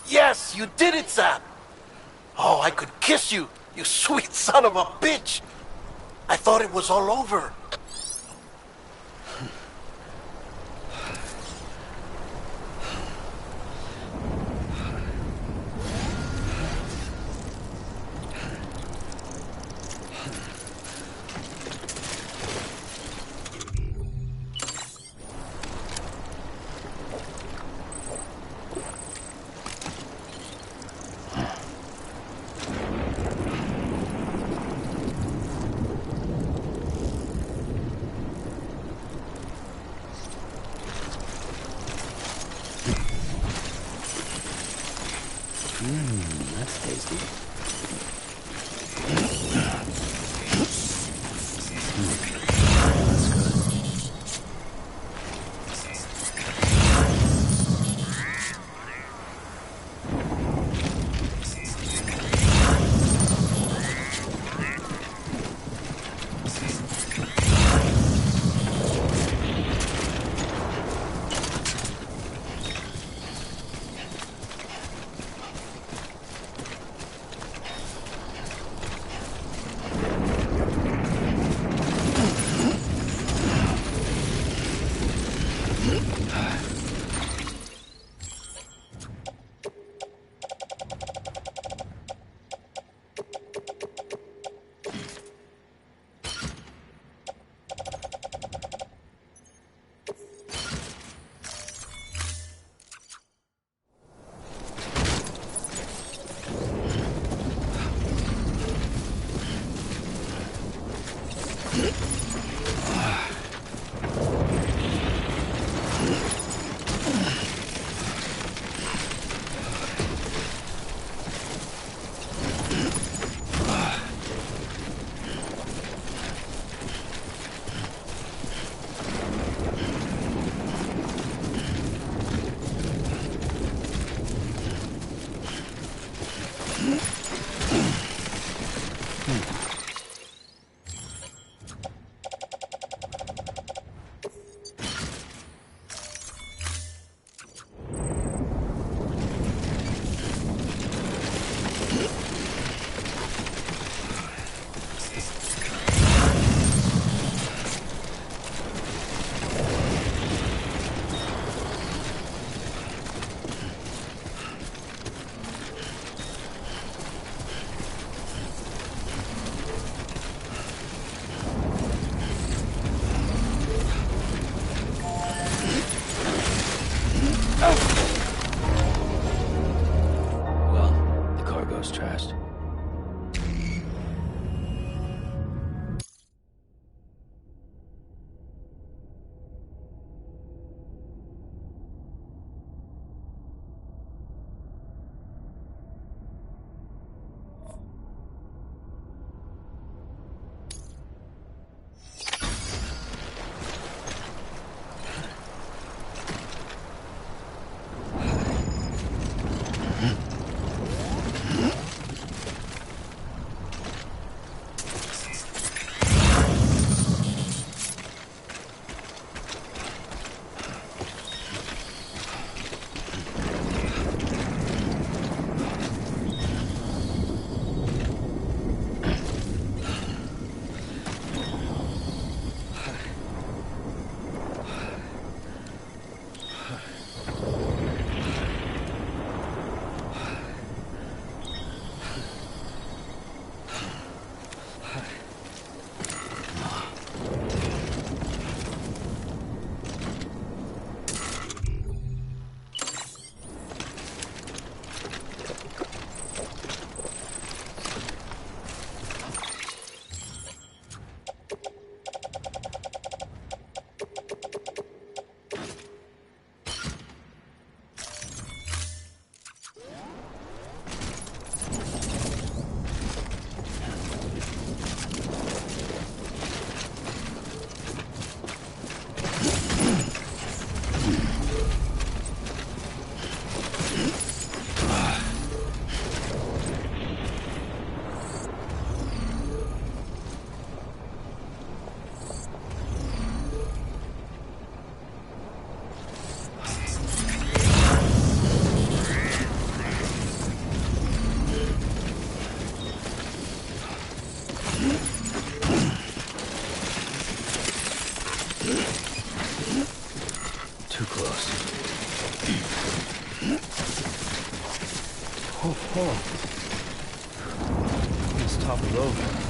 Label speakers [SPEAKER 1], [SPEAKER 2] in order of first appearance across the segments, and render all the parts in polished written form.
[SPEAKER 1] Yes, you did it, Sam. Oh, I could kiss you, you sweet son of a bitch. I thought it was all over.
[SPEAKER 2] That's tasty. over.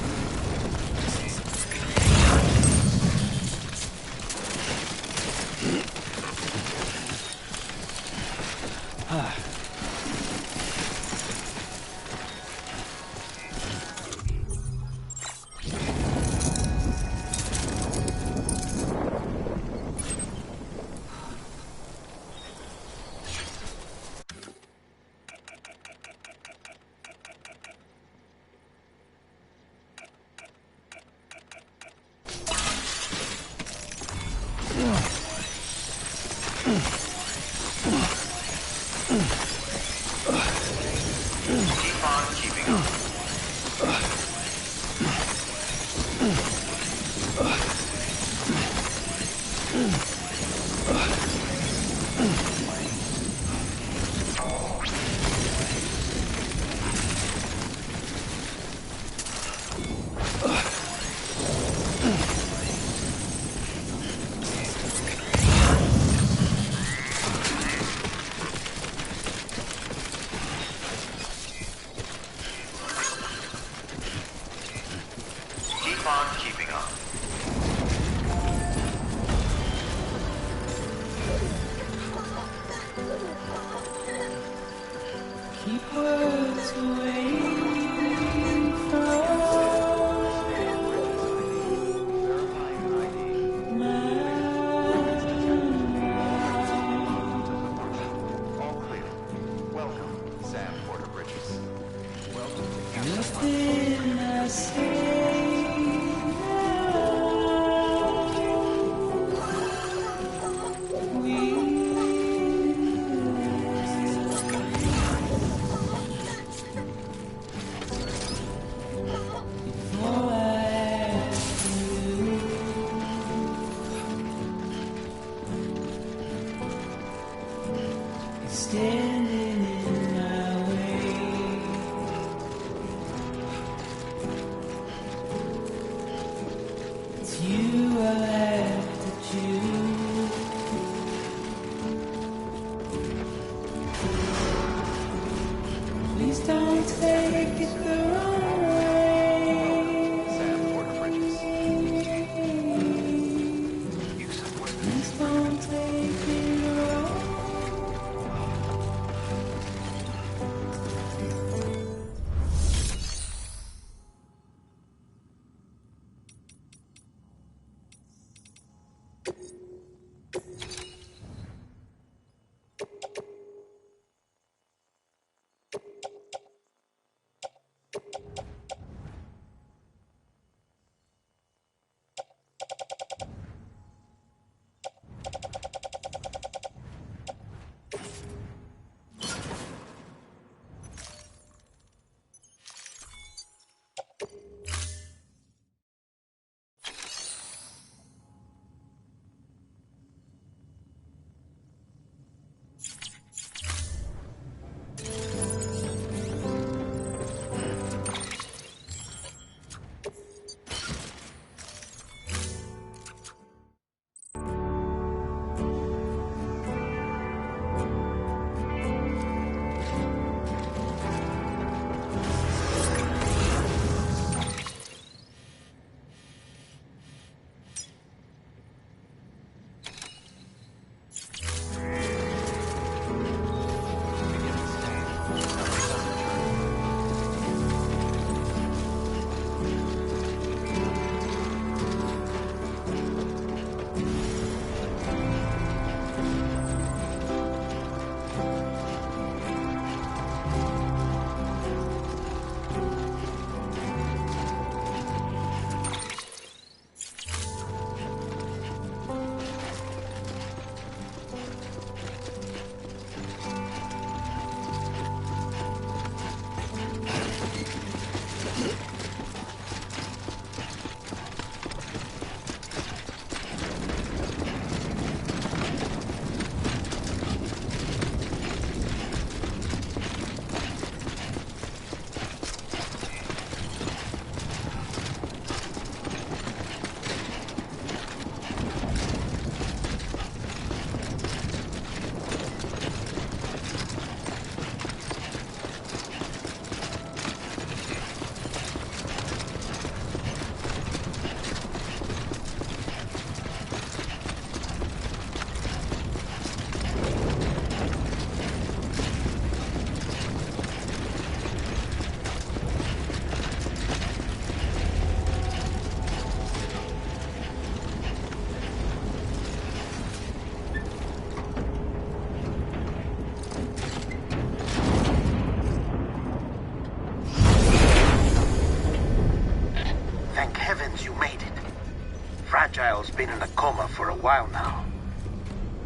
[SPEAKER 3] Fragile's been in a coma for a while now.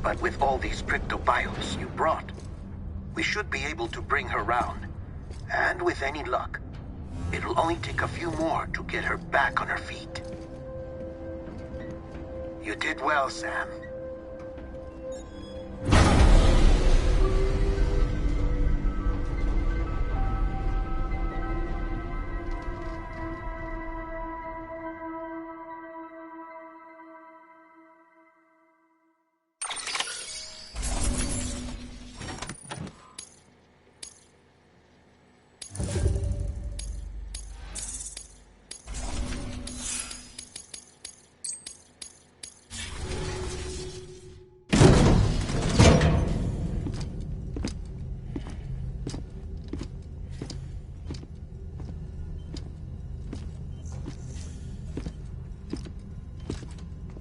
[SPEAKER 3] But with all these cryptobiotes you brought, we should be able to bring her round. And with any luck, it'll only take a few more to get her back on her feet. You did well, Sam.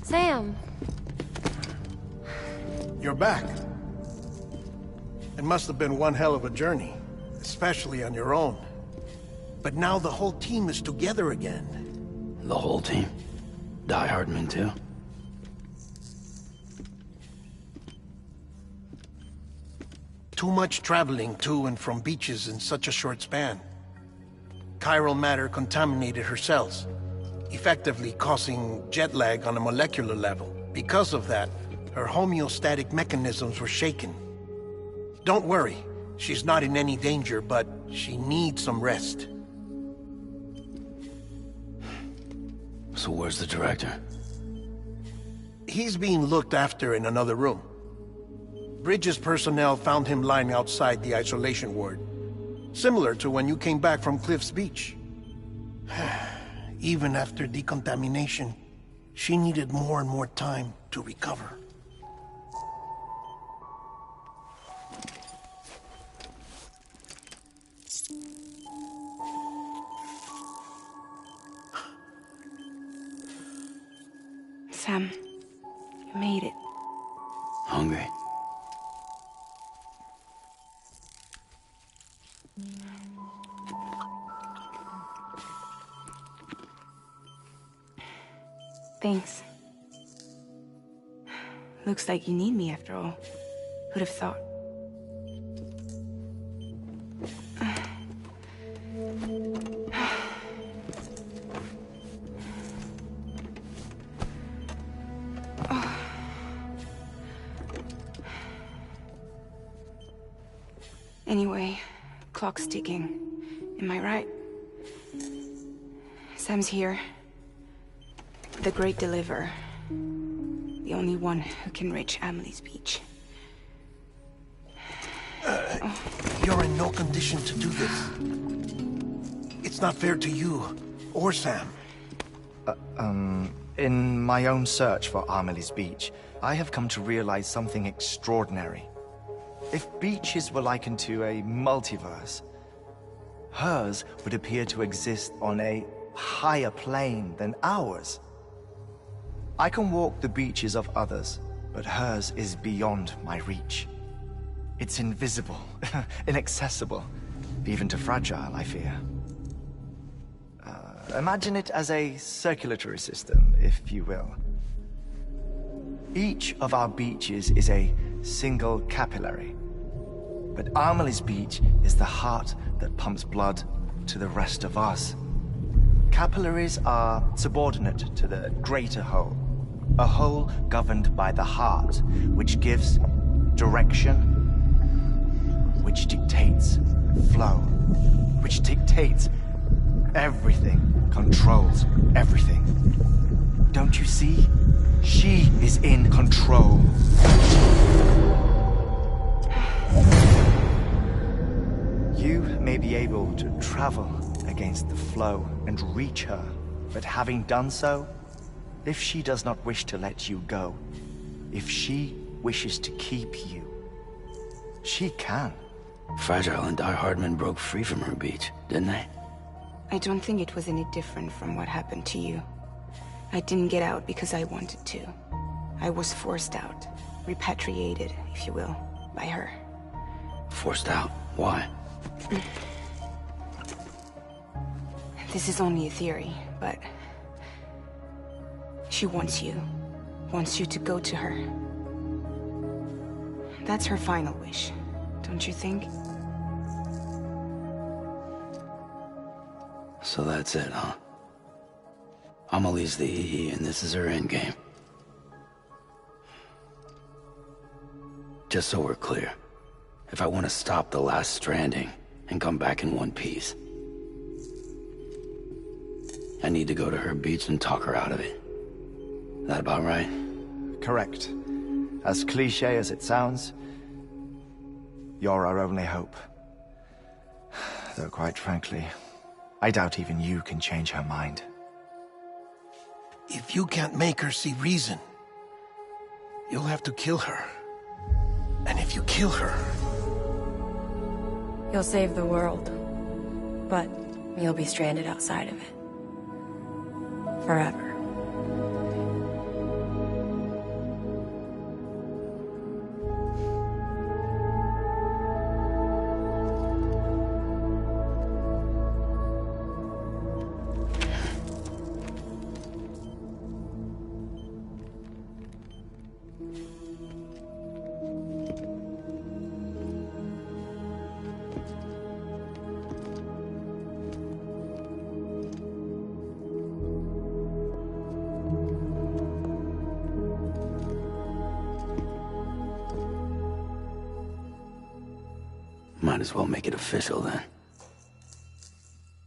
[SPEAKER 4] Sam.
[SPEAKER 1] You're back. It must have been one hell of a journey, especially on your own. But now the whole team is together again.
[SPEAKER 2] The whole team? Die Hardman too?
[SPEAKER 1] Too much traveling to and from beaches in such a short span. Chiral matter contaminated her cells, effectively causing jet lag on a molecular level. Because of that, her homeostatic mechanisms were shaken. Don't worry, she's not in any danger, but she needs some rest.
[SPEAKER 2] So where's the director?
[SPEAKER 1] He's being looked after in another room. Bridges personnel found him lying outside the isolation ward, similar to when you came back from Cliff's Beach. Even after decontamination, she needed more and more time to recover.
[SPEAKER 5] Sam, you made it.
[SPEAKER 2] Hungry?
[SPEAKER 5] Thanks. Looks like you need me after all. Who'd have thought? Anyway, clock's ticking. Am I right? Sam's here. The Great Deliverer. The only one who can reach Amelie's Beach.
[SPEAKER 1] You're in no condition to do this. It's not fair to you, or Sam.
[SPEAKER 6] In my own search for Amelie's Beach, I have come to realize something extraordinary. If beaches were likened to a multiverse, hers would appear to exist on a higher plane than ours. I can walk the beaches of others, but hers is beyond my reach. It's invisible, inaccessible, even to Fragile, I fear. Imagine it as a circulatory system, if you will. Each of our beaches is a single capillary, but Amelie's Beach is the heart that pumps blood to the rest of us. Capillaries are subordinate to the greater whole, a whole governed by the heart, which gives direction, which dictates flow, which dictates everything, controls everything. Don't you see? She is in control. You may be able to travel against the flow and reach her, but having done so, if she does not wish to let you go, if she wishes to keep you, she can.
[SPEAKER 2] Fragile and Die Hardman broke free from her beach, didn't they?
[SPEAKER 5] I don't think it was any different from what happened to you. I didn't get out because I wanted to. I was forced out, repatriated, if you will, by her.
[SPEAKER 2] Forced out? Why?
[SPEAKER 5] This is only a theory, but She wants you. Wants you to go to her. That's her final wish, don't you think?
[SPEAKER 2] So that's it, huh? Amelie's the EE, and this is her endgame. Just so we're clear, if I want to stop the last Stranding and come back in one piece, I need to go to her beach and talk her out of it. That about right?
[SPEAKER 6] Correct. As cliché as it sounds, you're our only hope. Though quite frankly, I doubt even you can change her mind.
[SPEAKER 1] If you can't make her see reason, you'll have to kill her. And if you kill her...
[SPEAKER 4] You'll save the world, but you'll be stranded outside of it. Forever.
[SPEAKER 2] Might as well make it official then.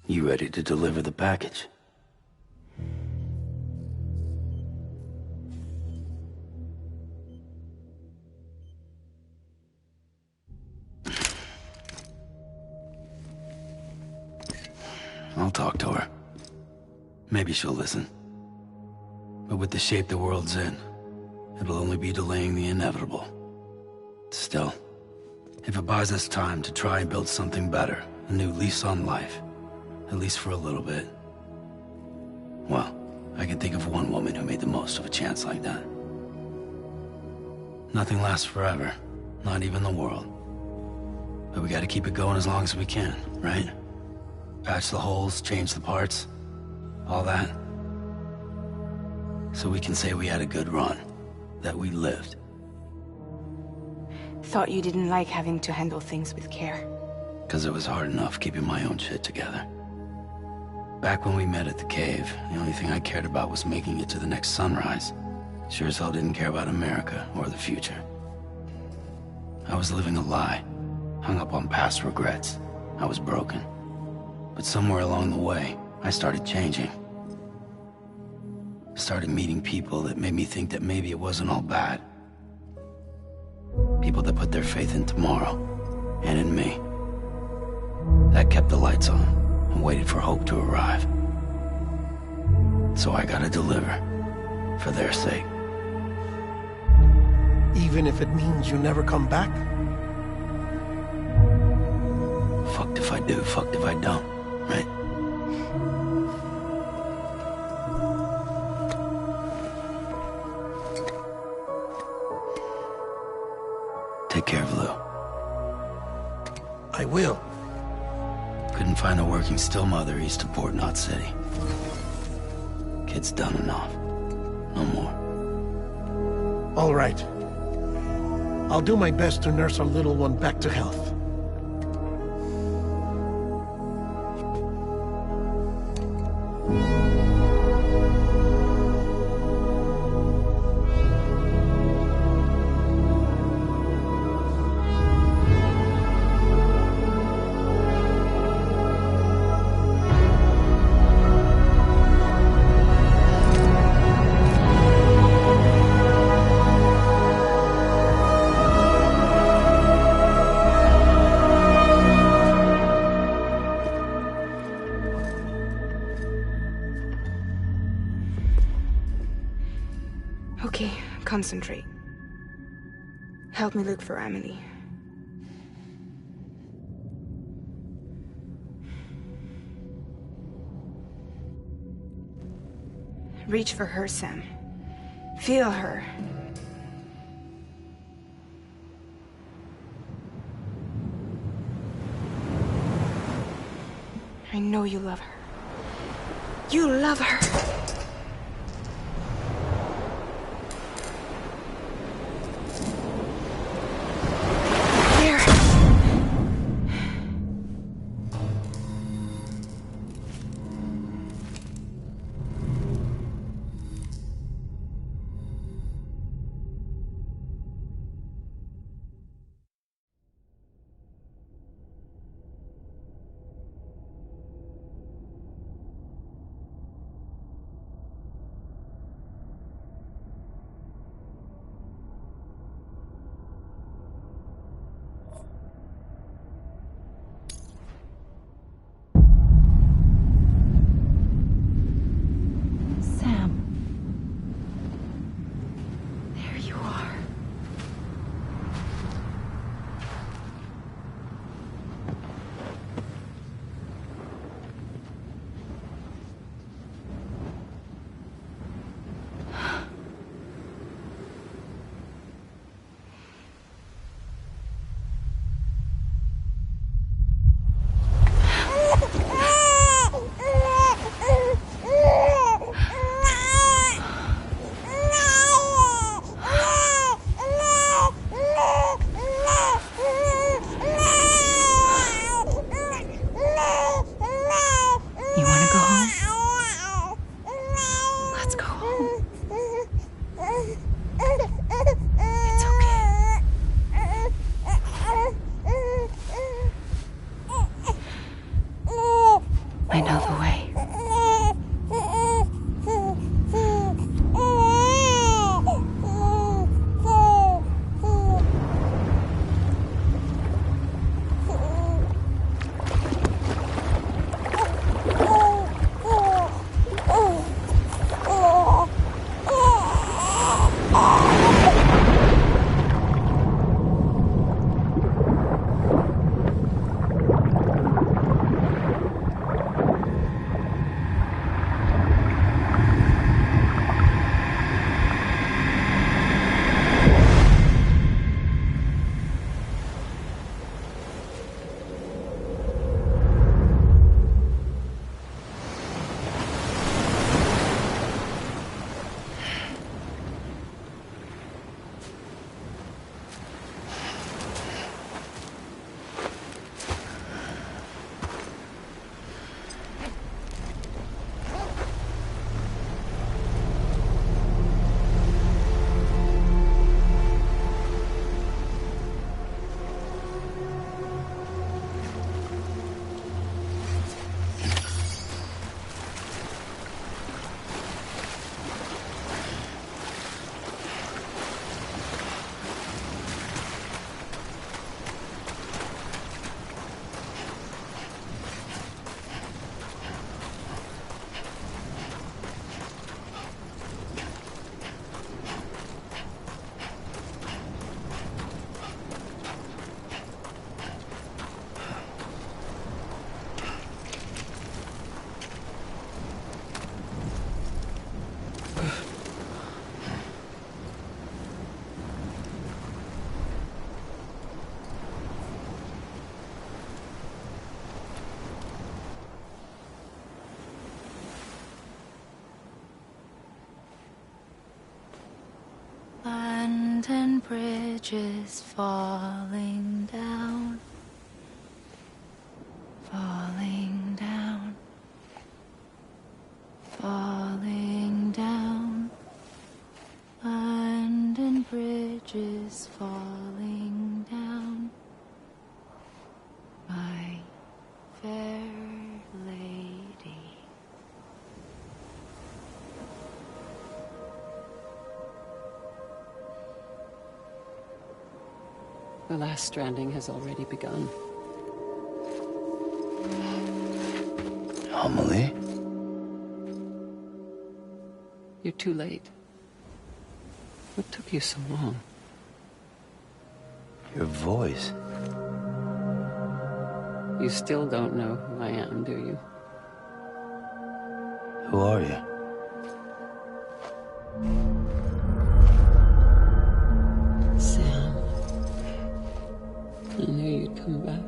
[SPEAKER 2] You ready to deliver the package? I'll talk to her. Maybe she'll listen. But with the shape the world's in, it'll only be delaying the inevitable. Still, if it buys us time to try and build something better, a new lease on life, at least for a little bit, well, I can think of one woman who made the most of a chance like that. Nothing lasts forever, not even the world. But we gotta keep it going as long as we can, right? Patch the holes, change the parts, all that. So we can say we had a good run, that we lived.
[SPEAKER 5] Thought you didn't like having to handle things with care.
[SPEAKER 2] 'Cause it was hard enough keeping my own shit together. Back when we met at the cave, the only thing I cared about was making it to the next sunrise. Sure as hell didn't care about America or the future. I was living a lie, hung up on past regrets. I was broken. But somewhere along the way, I started changing. Started meeting people that made me think that maybe it wasn't all bad. People that put their faith in tomorrow, and in me. That kept the lights on, and waited for hope to arrive. So I gotta deliver, for their sake.
[SPEAKER 1] Even if it means you never come back?
[SPEAKER 2] Fucked if I do, fucked if I don't, right? Take care of Lou.
[SPEAKER 1] I will.
[SPEAKER 2] Couldn't find a working still mother east of Port Knot City. Kid's done enough. No more.
[SPEAKER 1] All right. I'll do my best to nurse our little one back to health.
[SPEAKER 5] Okay, concentrate. Help me look for Amelie. Reach for her, Sam. Feel her. I know you love her. You love her!
[SPEAKER 7] Abandoned bridges falling down. Falling down. Falling down. Abandoned bridges falling down. My fair lady.
[SPEAKER 8] The last stranding has already begun.
[SPEAKER 2] Amelie?
[SPEAKER 8] You're too late. What took you so long?
[SPEAKER 2] Your voice.
[SPEAKER 8] You still don't know who I am, do you?
[SPEAKER 2] Who are you?
[SPEAKER 8] Sam. I knew you'd come back.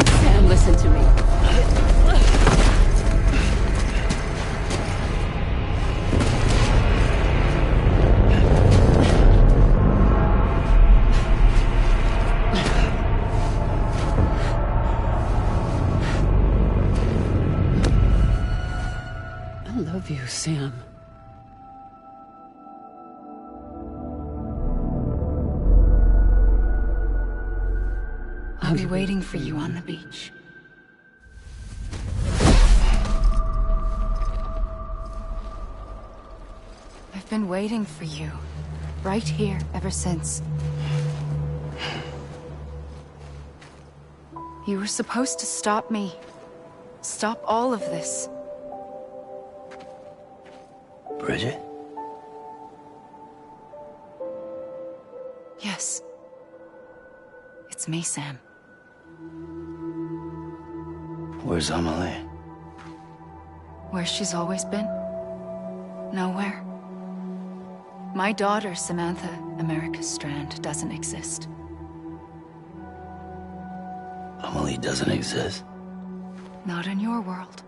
[SPEAKER 8] Sam, listen to me. I love you, Sam.
[SPEAKER 7] I'll be waiting for you on the beach. I've been waiting for you, right here, ever since. You were supposed to stop me. Stop all of this.
[SPEAKER 2] Bridget?
[SPEAKER 7] Yes. It's me, Sam.
[SPEAKER 2] Where's Amelie?
[SPEAKER 7] Where she's always been? Nowhere. My daughter, Samantha America Strand, doesn't exist.
[SPEAKER 2] Amelie doesn't exist.
[SPEAKER 7] Not in your world.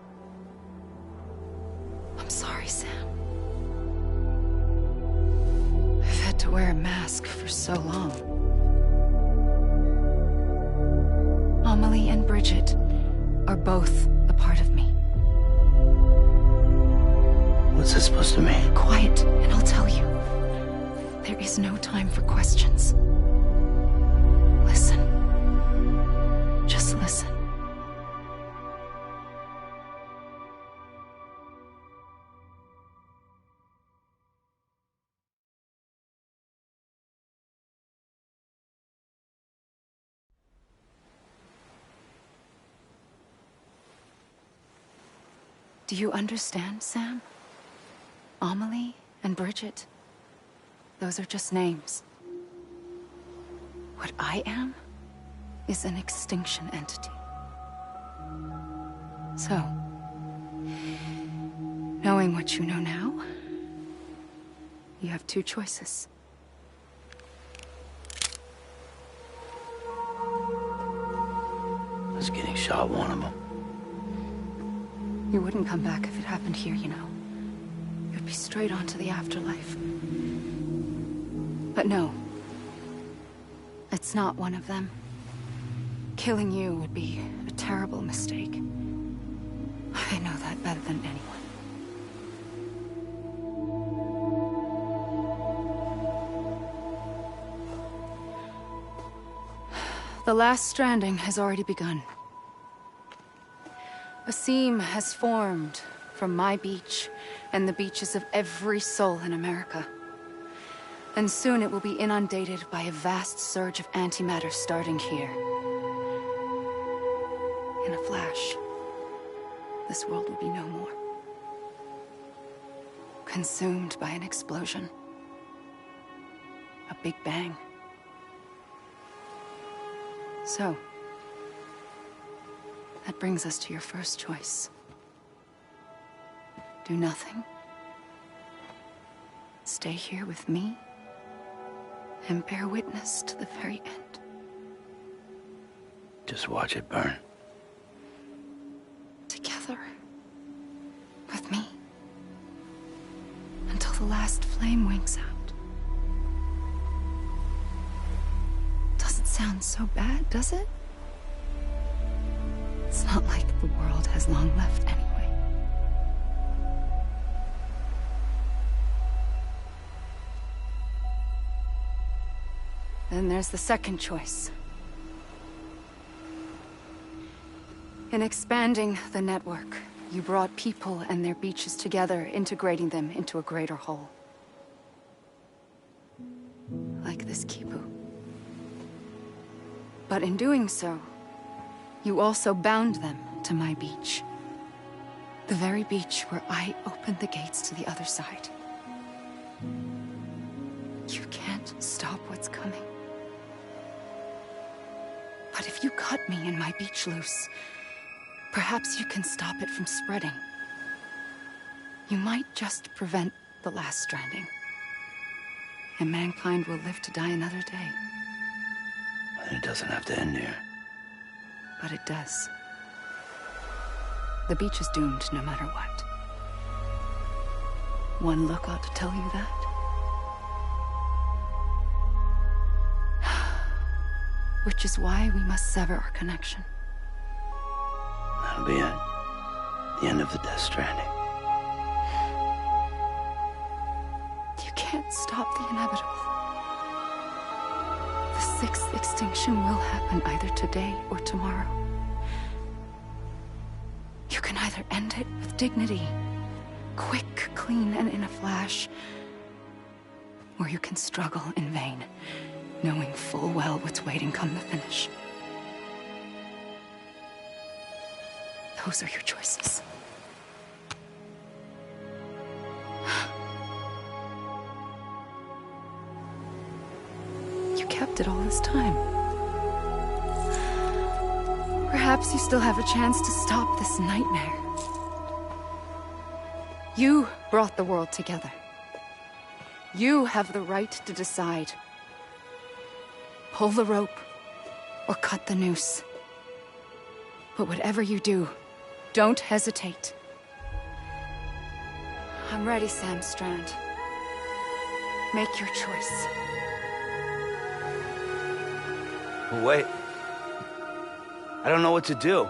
[SPEAKER 7] I'm sorry, Sam. I've had to wear a mask for so long. Amelie and Bridget are both a part of me.
[SPEAKER 2] What's this supposed to mean?
[SPEAKER 7] Quiet, and I'll tell you. There is no time for questions. Listen. Just listen. Do you understand, Sam? Amelie and Bridget, those are just names. What I am is an extinction entity. So, knowing what you know now, you have two choices.
[SPEAKER 2] I was getting shot, one of them.
[SPEAKER 7] You wouldn't come back if it happened here, you know. You'd be straight on to the afterlife. But no. It's not one of them. Killing you would be a terrible mistake. I know that better than anyone. The last stranding has already begun. A seam has formed from my beach and the beaches of every soul in America. And soon it will be inundated by a vast surge of antimatter starting here. In a flash, this world will be no more. Consumed by an explosion. a big bang. So, that brings us to your first choice. Do nothing. Stay here with me and bear witness to the very end.
[SPEAKER 2] Just watch it burn.
[SPEAKER 7] Together. With me. Until the last flame winks out. Doesn't sound so bad, does it? It's not like the world has long left anyway. Then there's the second choice. In expanding the network, you brought people and their beaches together, integrating them into a greater whole. Like this Kibu. But in doing so, you also bound them to my beach. The very beach where I opened the gates to the other side. You can't stop what's coming. But if you cut me and my beach loose, perhaps you can stop it from spreading. You might just prevent the last stranding. And mankind will live to die another day.
[SPEAKER 2] And it doesn't have to end here.
[SPEAKER 7] But it does. The beach is doomed no matter what. One look ought to tell you that. Which is why we must sever our connection.
[SPEAKER 2] That'll be it. The end of the Death Stranding.
[SPEAKER 7] You can't stop the inevitable. The sixth extinction will happen either today or tomorrow. You can either end it with dignity, quick, clean, and in a flash, or you can struggle in vain, knowing full well what's waiting come the finish. Those are your choices. You kept it all this time. Perhaps you still have a chance to stop this nightmare. You brought the world together. You have the right to decide. Pull the rope, or cut the noose. But whatever you do, don't hesitate. I'm ready, Sam Strand. Make your choice.
[SPEAKER 2] Wait. I don't know what to do.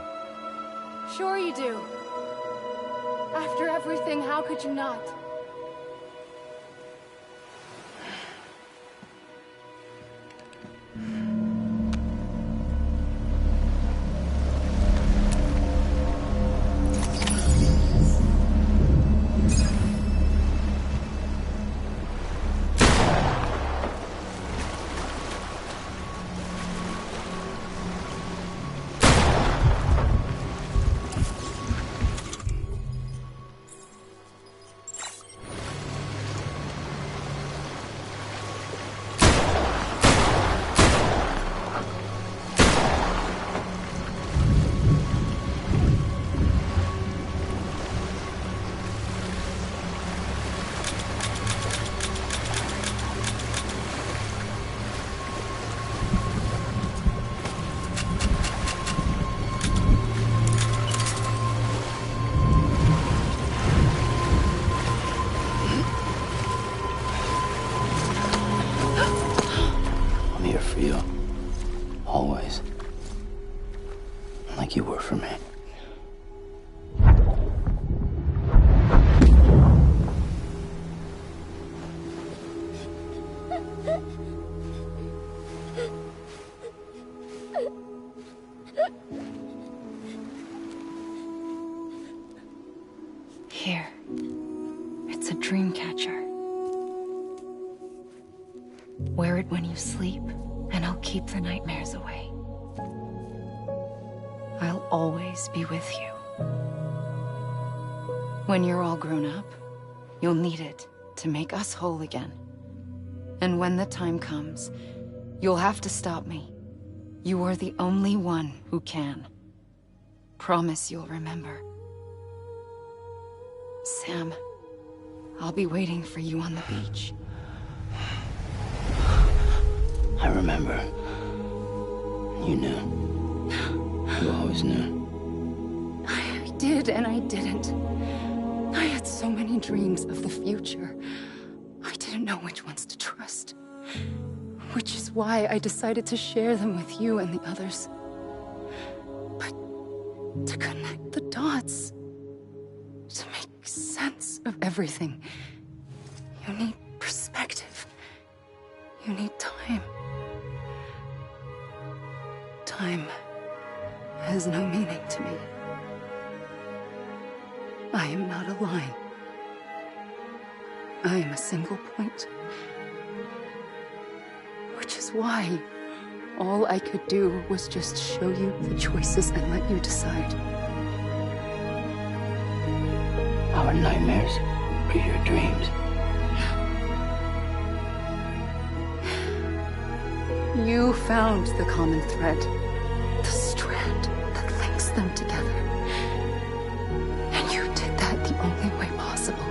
[SPEAKER 7] Sure you do. After everything, how could you not?
[SPEAKER 2] Always. Like you were for me.
[SPEAKER 7] Here. It's a dream catcher. Wear it when you sleep, and I'll keep the nightmares away. I'll always be with you. When you're all grown up, you'll need it to make us whole again. And when the time comes, you'll have to stop me. You are the only one who can. Promise you'll remember. Sam, I'll be waiting for you on the beach.
[SPEAKER 2] I remember. You knew. You always knew.
[SPEAKER 7] I did and I didn't. I had so many dreams of the future. I didn't know which ones to trust. Which is why I decided to share them with you and the others. But to connect the dots, to make sense of everything, you need perspective. You need time. Time has no meaning to me. I am not a line. I am a single point. Which is why all I could do was just show you the choices and let you decide.
[SPEAKER 2] Our nightmares are your dreams.
[SPEAKER 7] You found the common thread, the strand that links them together. And you did that the only way possible.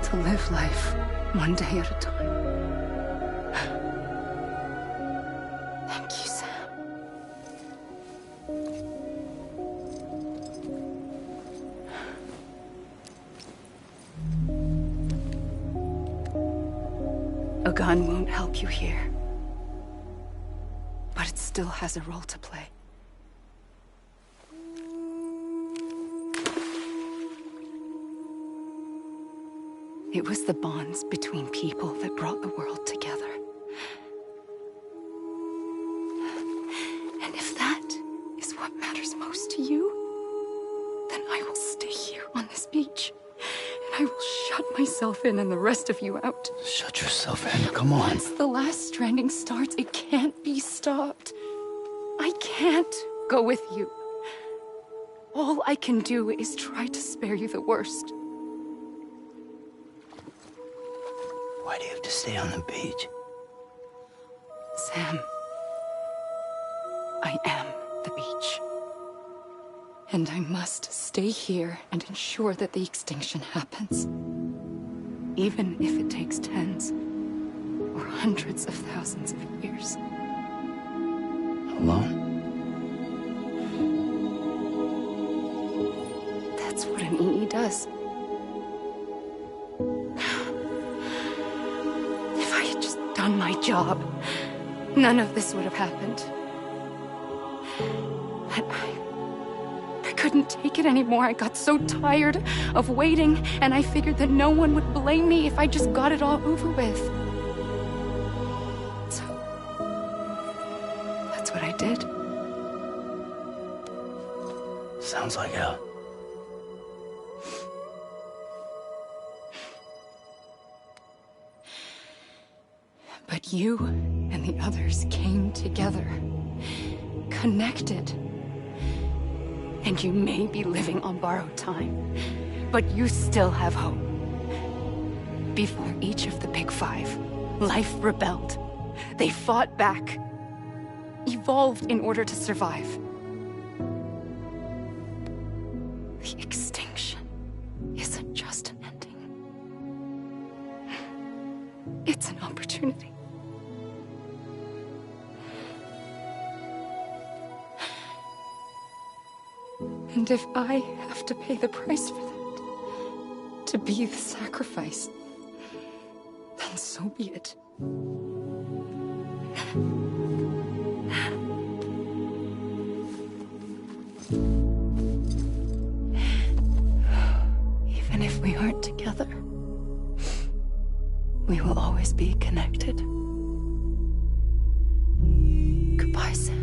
[SPEAKER 7] To live life one day at a time. Thank you, Sam. A gun won't help you here. But it still has a role to play. It was the bonds between people that brought the world together. And if that is what matters most to you, then I will stay here on this beach. And I will shut myself in and the rest of you out.
[SPEAKER 2] Shut yourself in, come on.
[SPEAKER 7] Once the last stranding starts, it can't be stopped. I can't go with you. All I can do is try to spare you the worst.
[SPEAKER 2] Why do you have to stay on the beach?
[SPEAKER 7] Sam, I am the beach. And I must stay here and ensure that the extinction happens. Even if it takes tens or hundreds of thousands of years.
[SPEAKER 2] Alone?
[SPEAKER 7] That's what an EE does. If I had just done my job, none of this would have happened. But I couldn't take it anymore. I got so tired of waiting, and I figured that no one would blame me if I just got it all over with. So, that's what I did.
[SPEAKER 2] Sounds like hell.
[SPEAKER 7] But you and the others came together, connected. And you may be living on borrowed time, but you still have hope. Before each of the Big Five, life rebelled. They fought back, evolved in order to survive. The extinction isn't just an ending. It's an opportunity. And if I have to pay the price for that, to be the sacrifice, then so be it. Even if we aren't together, we will always be connected. Goodbye, Sam.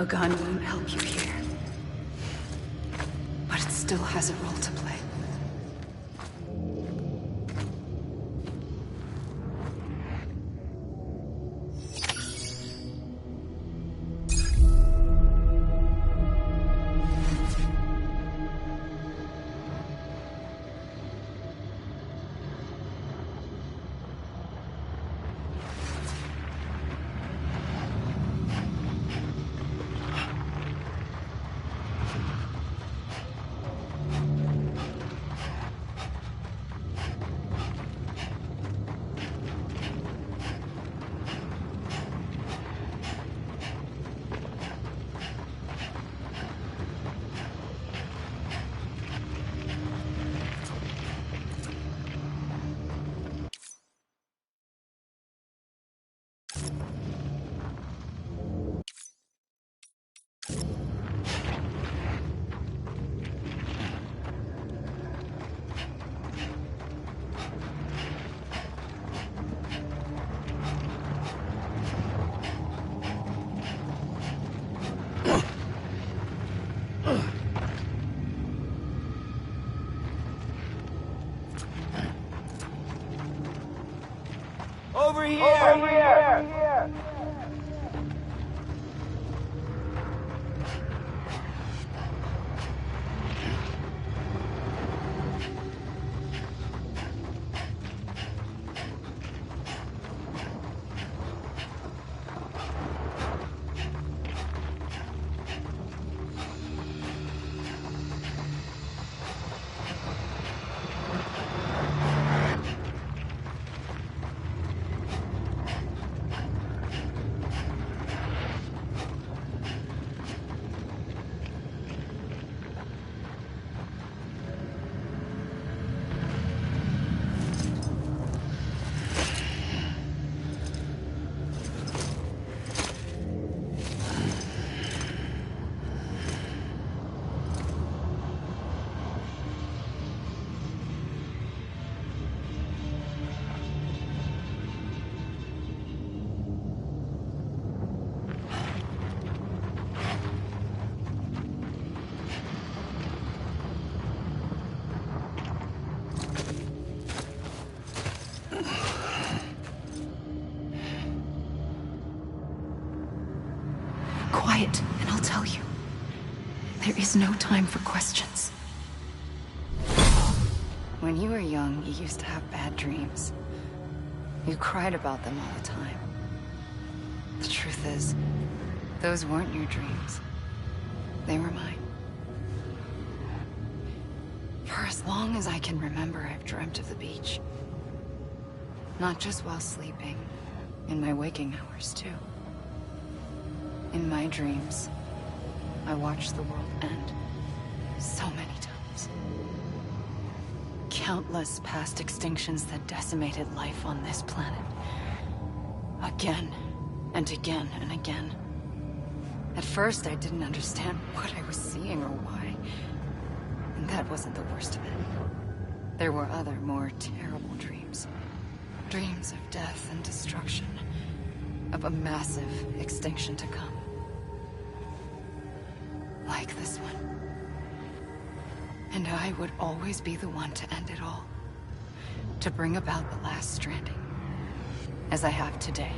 [SPEAKER 7] A gun won't help you here. But it still has a role to play.
[SPEAKER 6] Over here! Over here!
[SPEAKER 7] Quiet, and I'll tell you. There is no time for questions. When you were young, you used to have bad dreams. You cried about them all the time. The truth is, those weren't your dreams. They were mine. For as long as I can remember, I've dreamt of the beach. Not just while sleeping, in my waking hours, too. In my dreams, I watched the world end so many times. Countless past extinctions that decimated life on this planet. Again, and again, and again. At first, I didn't understand what I was seeing or why. And that wasn't the worst of it. There were other, more terrible dreams. Dreams of death and destruction. Of a massive extinction to come. Like this one. And I would always be the one to end it all. To bring about the last stranding. As I have today.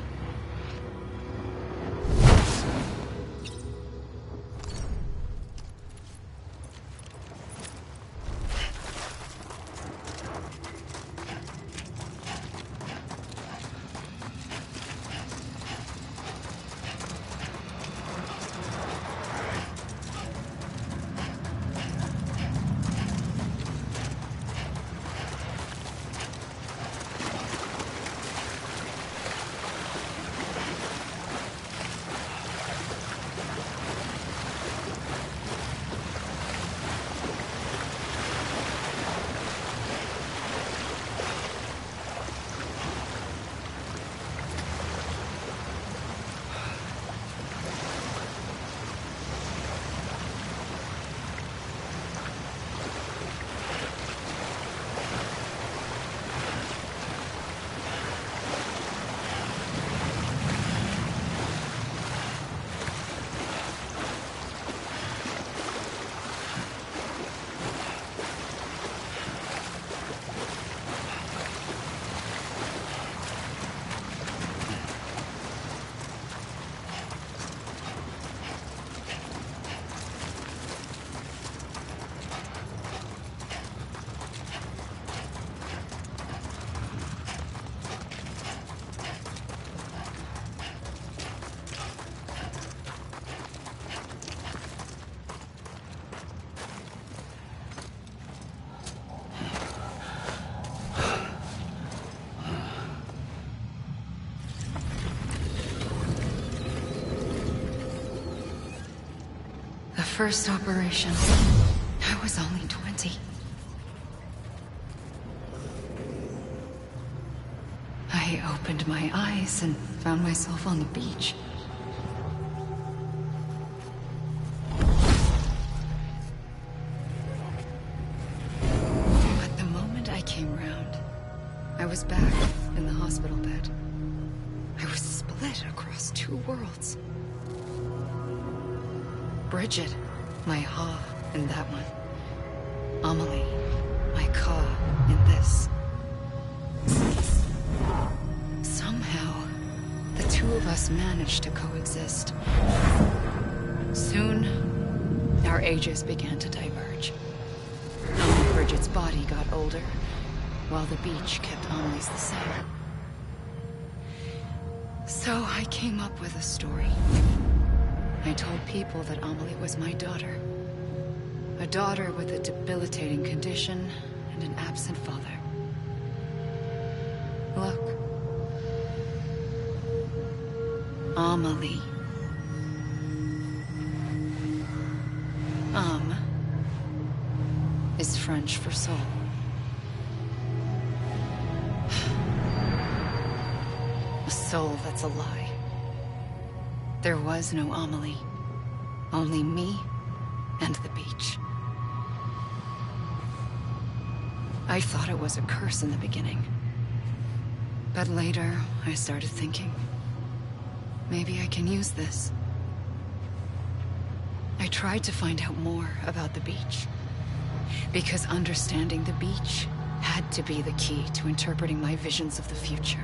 [SPEAKER 7] first operation, I was only 20. I opened my eyes and found myself on the beach. But the moment I came round, I was back in the hospital bed. I was split across two worlds. Bridget, my Ha in that one. Amelie, my Ka in this. Somehow, the two of us managed to coexist. Soon, our ages began to diverge. Only Bridget's body got older, while the beach kept Amelie's the same. So I came up with a story. I told people that Amelie was my daughter. A daughter with a debilitating condition and an absent father. Look. Amelie. Is French for soul. A soul that's a lie. There was no Amelie. Only me and the beach. I thought it was a curse in the beginning. But later, I started thinking, maybe I can use this. I tried to find out more about the beach. Because understanding the beach had to be the key to interpreting my visions of the future.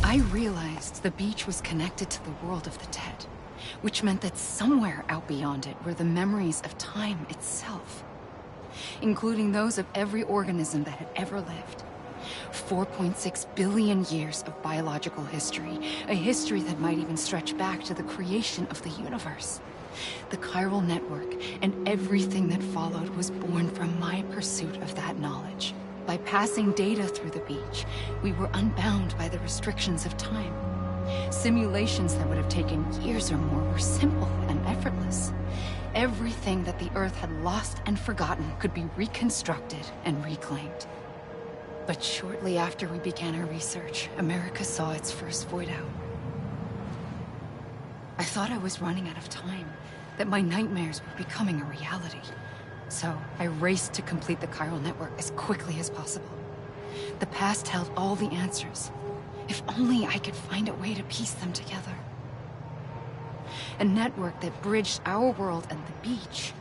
[SPEAKER 7] I realized the beach was connected to the world of the dead, which meant that somewhere out beyond it were the memories of time itself, including those of every organism that had ever lived. 4.6 billion years of biological history, a history that might even stretch back to the creation of the universe. The chiral network and everything that followed was born from my pursuit of that knowledge. By passing data through the beach, we were unbound by the restrictions of time. Simulations that would have taken years or more were simple and effortless. everything that the Earth had lost and forgotten could be reconstructed and reclaimed. But shortly after we began our research, America saw its first void out. I thought I was running out of time, that my nightmares were becoming a reality. So I raced to complete the chiral network as quickly as possible. The past held all the answers. If only I could find a way to piece them together. A network that bridged our world and the beach.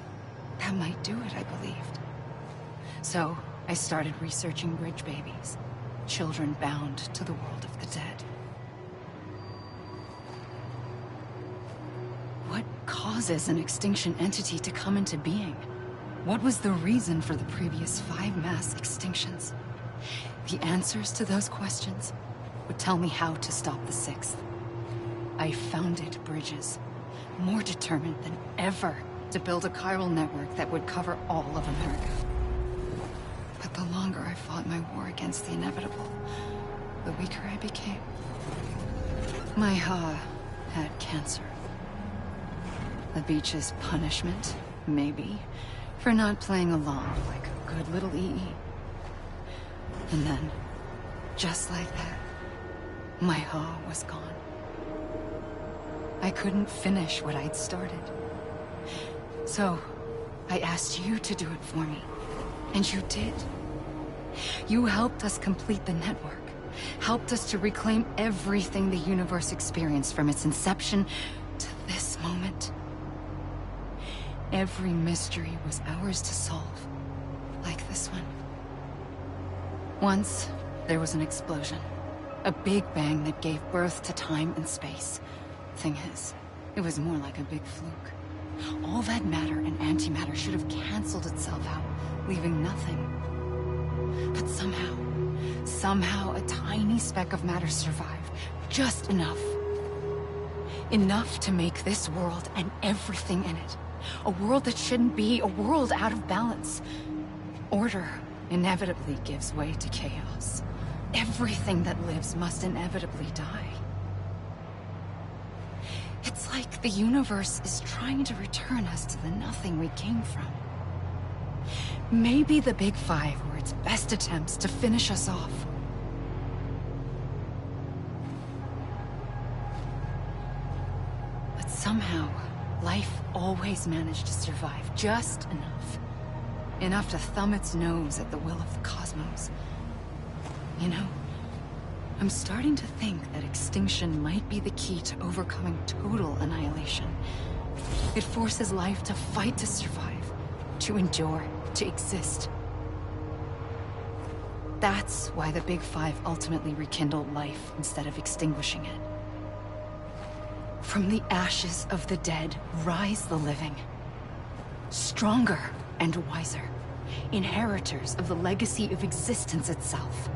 [SPEAKER 7] That might do it, I believed. So I started researching bridge babies, children bound to the world of the dead. What causes an extinction entity to come into being? What was the reason for the previous 5 mass extinctions? The answers to those questions would tell me how to stop the 6th. I founded bridges, more determined than ever to build a chiral network that would cover all of America. But the longer I fought my war against the inevitable, the weaker I became. My Ha had cancer. The beach's punishment, maybe, for not playing along like a good little EE. And then, just like that, my Ha was gone. I couldn't finish what I'd started. So, I asked you to do it for me. And you did. You helped us complete the network. Helped us to reclaim everything the universe experienced from its inception to this moment. Every mystery was ours to solve. Like this one. Once, there was an explosion. A big bang that gave birth to time and space. Thing is, it was more like a big fluke. All that matter and antimatter should have canceled itself out, leaving nothing. But somehow a tiny speck of matter survived. Just enough. Enough to make this world and everything in it. A world that shouldn't be, a world out of balance. Order inevitably gives way to chaos. Everything that lives must inevitably die. It's like the universe is trying to return us to the nothing we came from. Maybe the Big Five were its best attempts to finish us off. But somehow, life always managed to survive just enough. Enough to thumb its nose at the will of the cosmos. You know, I'm starting to think that extinction might be the key to overcoming total annihilation. It forces life to fight to survive, to endure, to exist. That's why the Big Five ultimately rekindled life instead of extinguishing it. From the ashes of the dead rise the living. Stronger and wiser. Inheritors of the legacy of existence itself.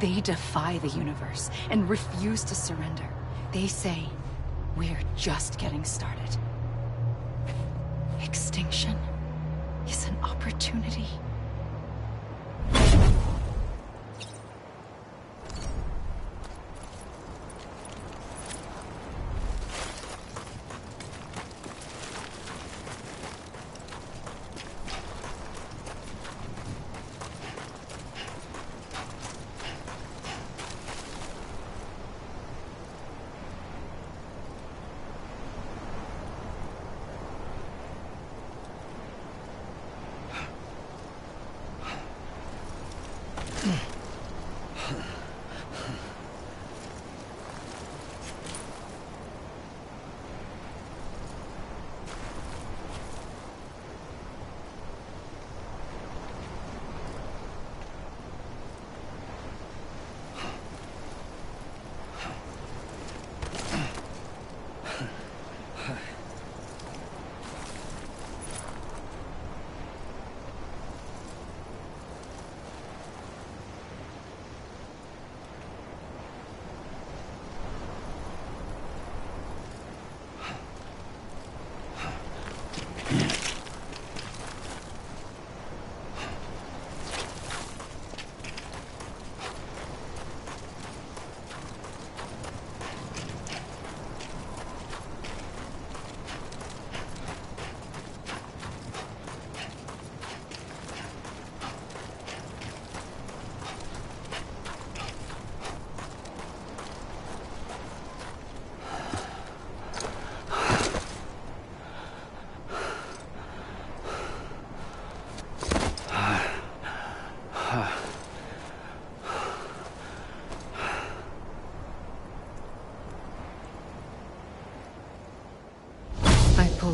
[SPEAKER 7] They defy the universe and refuse to surrender. They say, we're just getting started. Extinction is an opportunity.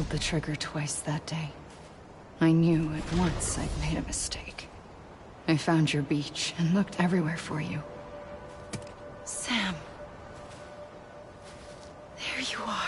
[SPEAKER 7] pulled the trigger twice that day. I knew at once I'd made a mistake. I found your beach and looked everywhere for you. Sam. There you are.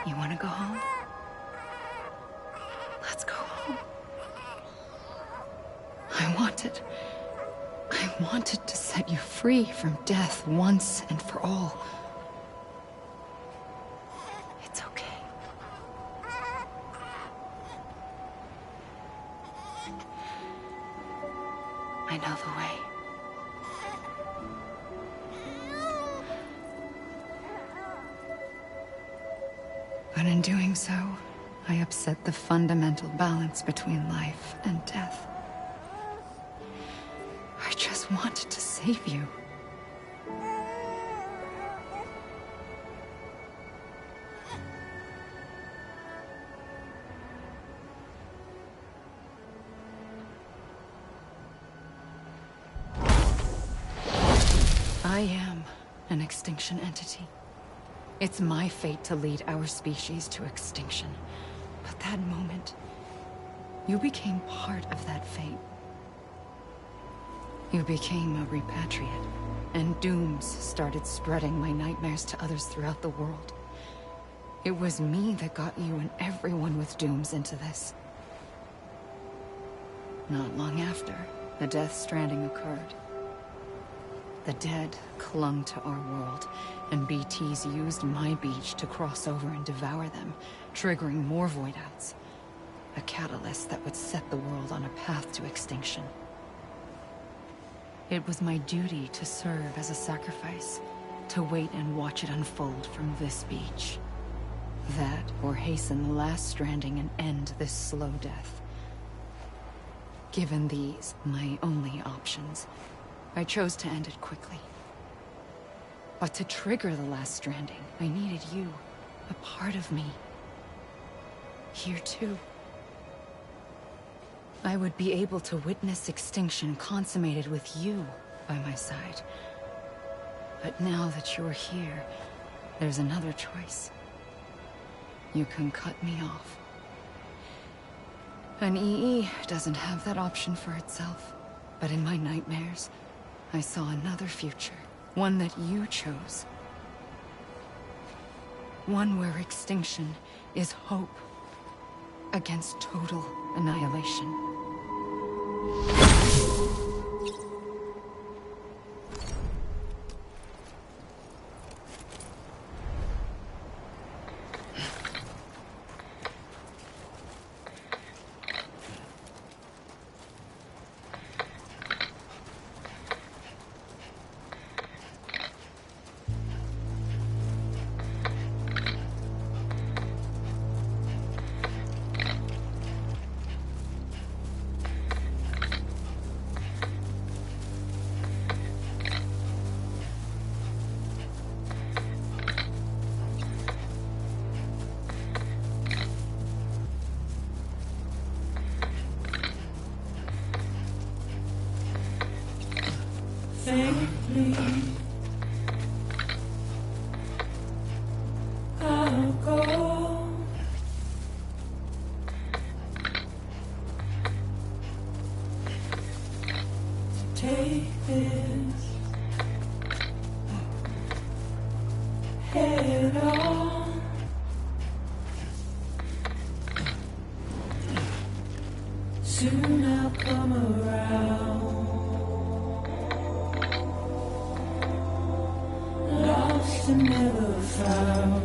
[SPEAKER 7] You want to go home? Let's go home. I wanted to set you free from death once and for all. It's okay. I know the way. But in doing so, I upset the fundamental balance between life and death. I just wanted to save you. I am an extinction entity. It's my fate to lead our species to extinction. But that moment, you became part of that fate. You became a repatriate, and dooms started spreading my nightmares to others throughout the world. It was me that got you and everyone with dooms into this. Not long after, the Death Stranding occurred. The dead clung to our world, and BTs used my beach to cross over and devour them, triggering more void-outs. A catalyst that would set the world on a path to extinction. It was my duty to serve as a sacrifice, to wait and watch it unfold from this beach. That, or hasten the last stranding and end this slow death. Given these, my only options, I chose to end it quickly. But to trigger the last stranding, I needed you, a part of me. Here too. I would be able to witness extinction consummated with you by my side. But now that you're here, there's another choice. You can cut me off. An EE doesn't have that option for itself. But in my nightmares, I saw another future. One that you chose. One where extinction is hope against total annihilation.
[SPEAKER 9] Safely, I'll go. Take this head on. Soon I'll come around. Lost and never found.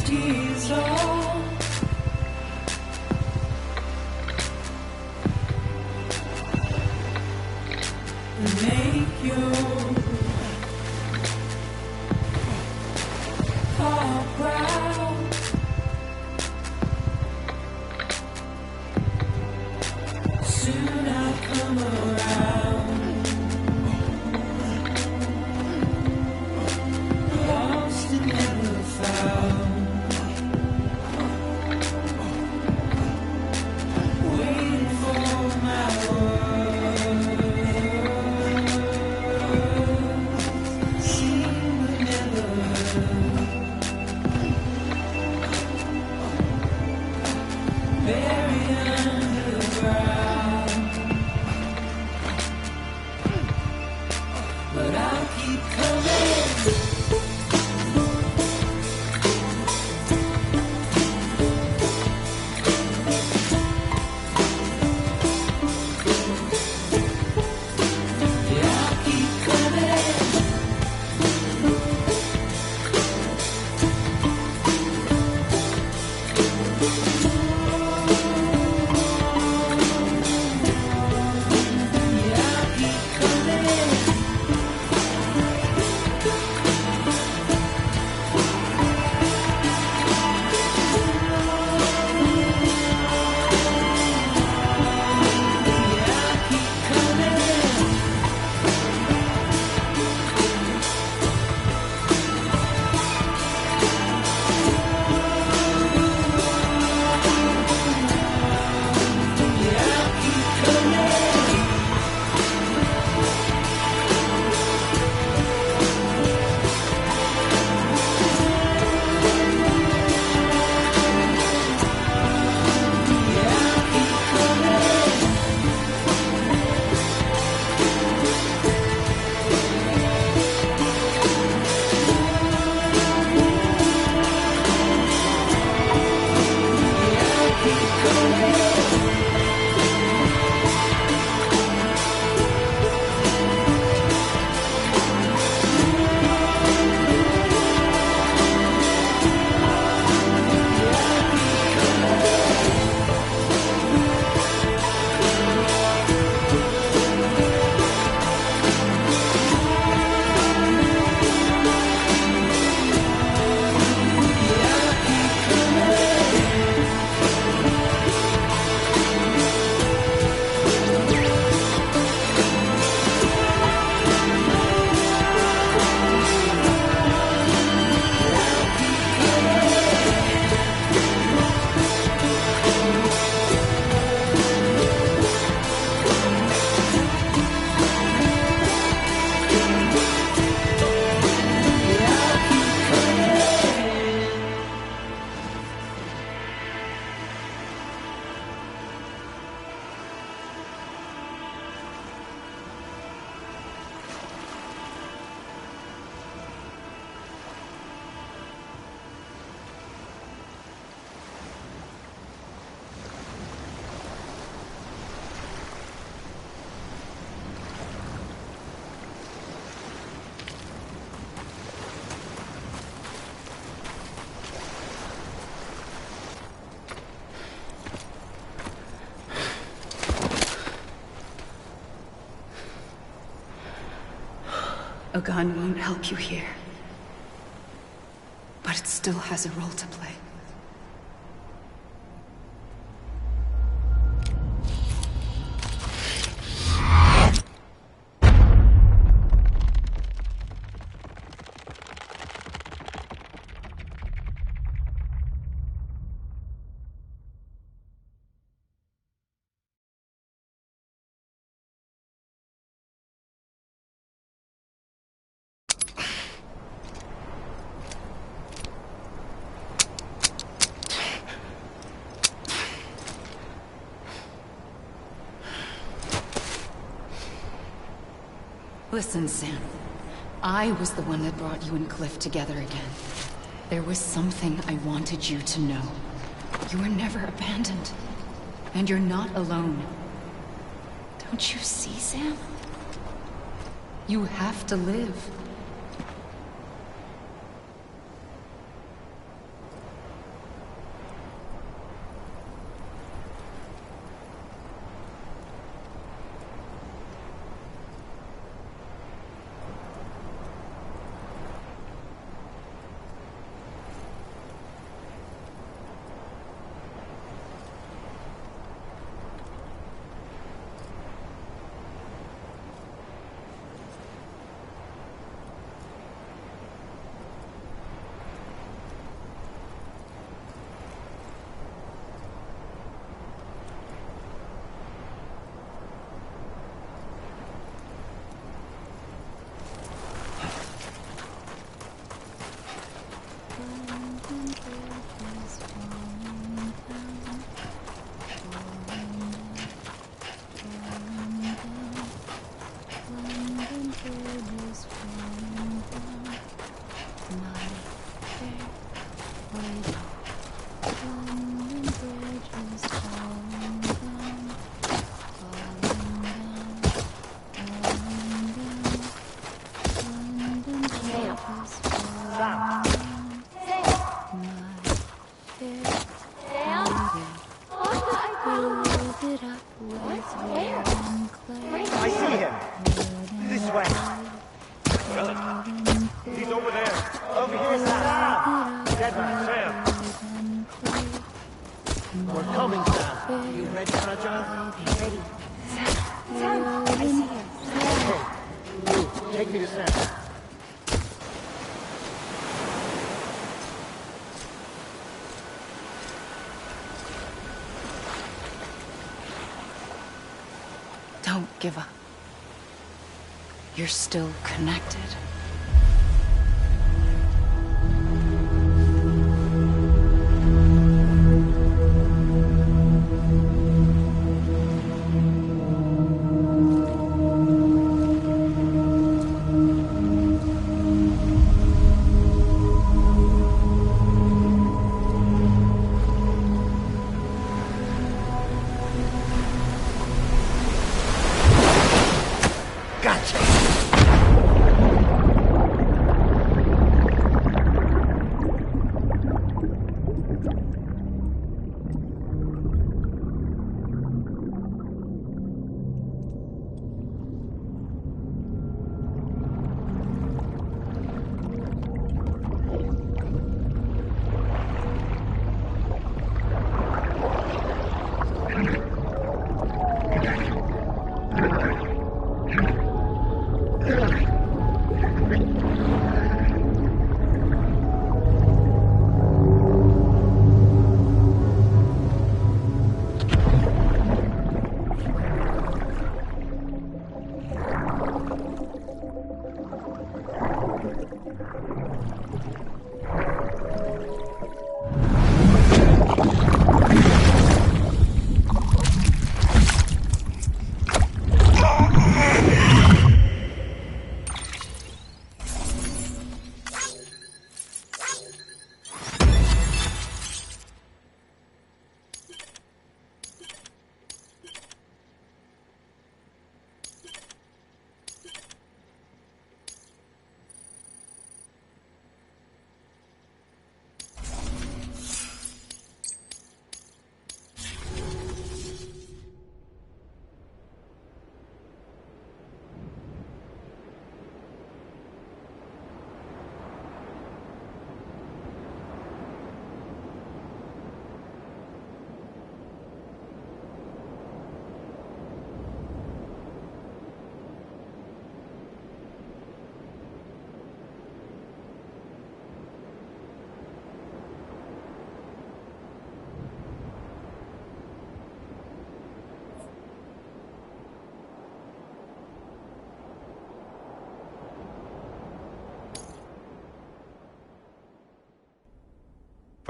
[SPEAKER 9] dissolve. And make your heart proud. Soon I'll come around. Lost and never found. Waiting for my word. Seen but never heard. Buried underground. But I'll keep coming.
[SPEAKER 7] A gun won't help you here. But it still has a role to play. Listen, Sam. I was the one that brought you and Cliff together again. There was something I wanted you to know. You were never abandoned. And you're not alone. Don't you see, Sam? You have to live.
[SPEAKER 6] I see him. This way. He's over there. Over here, Sam. Dead man, Sam.
[SPEAKER 1] We're coming, Sam. You ready, Fragile?
[SPEAKER 5] Ready. Sam, I see him.
[SPEAKER 1] Okay. You, take me to Sam.
[SPEAKER 7] Don't give up. You're still connected.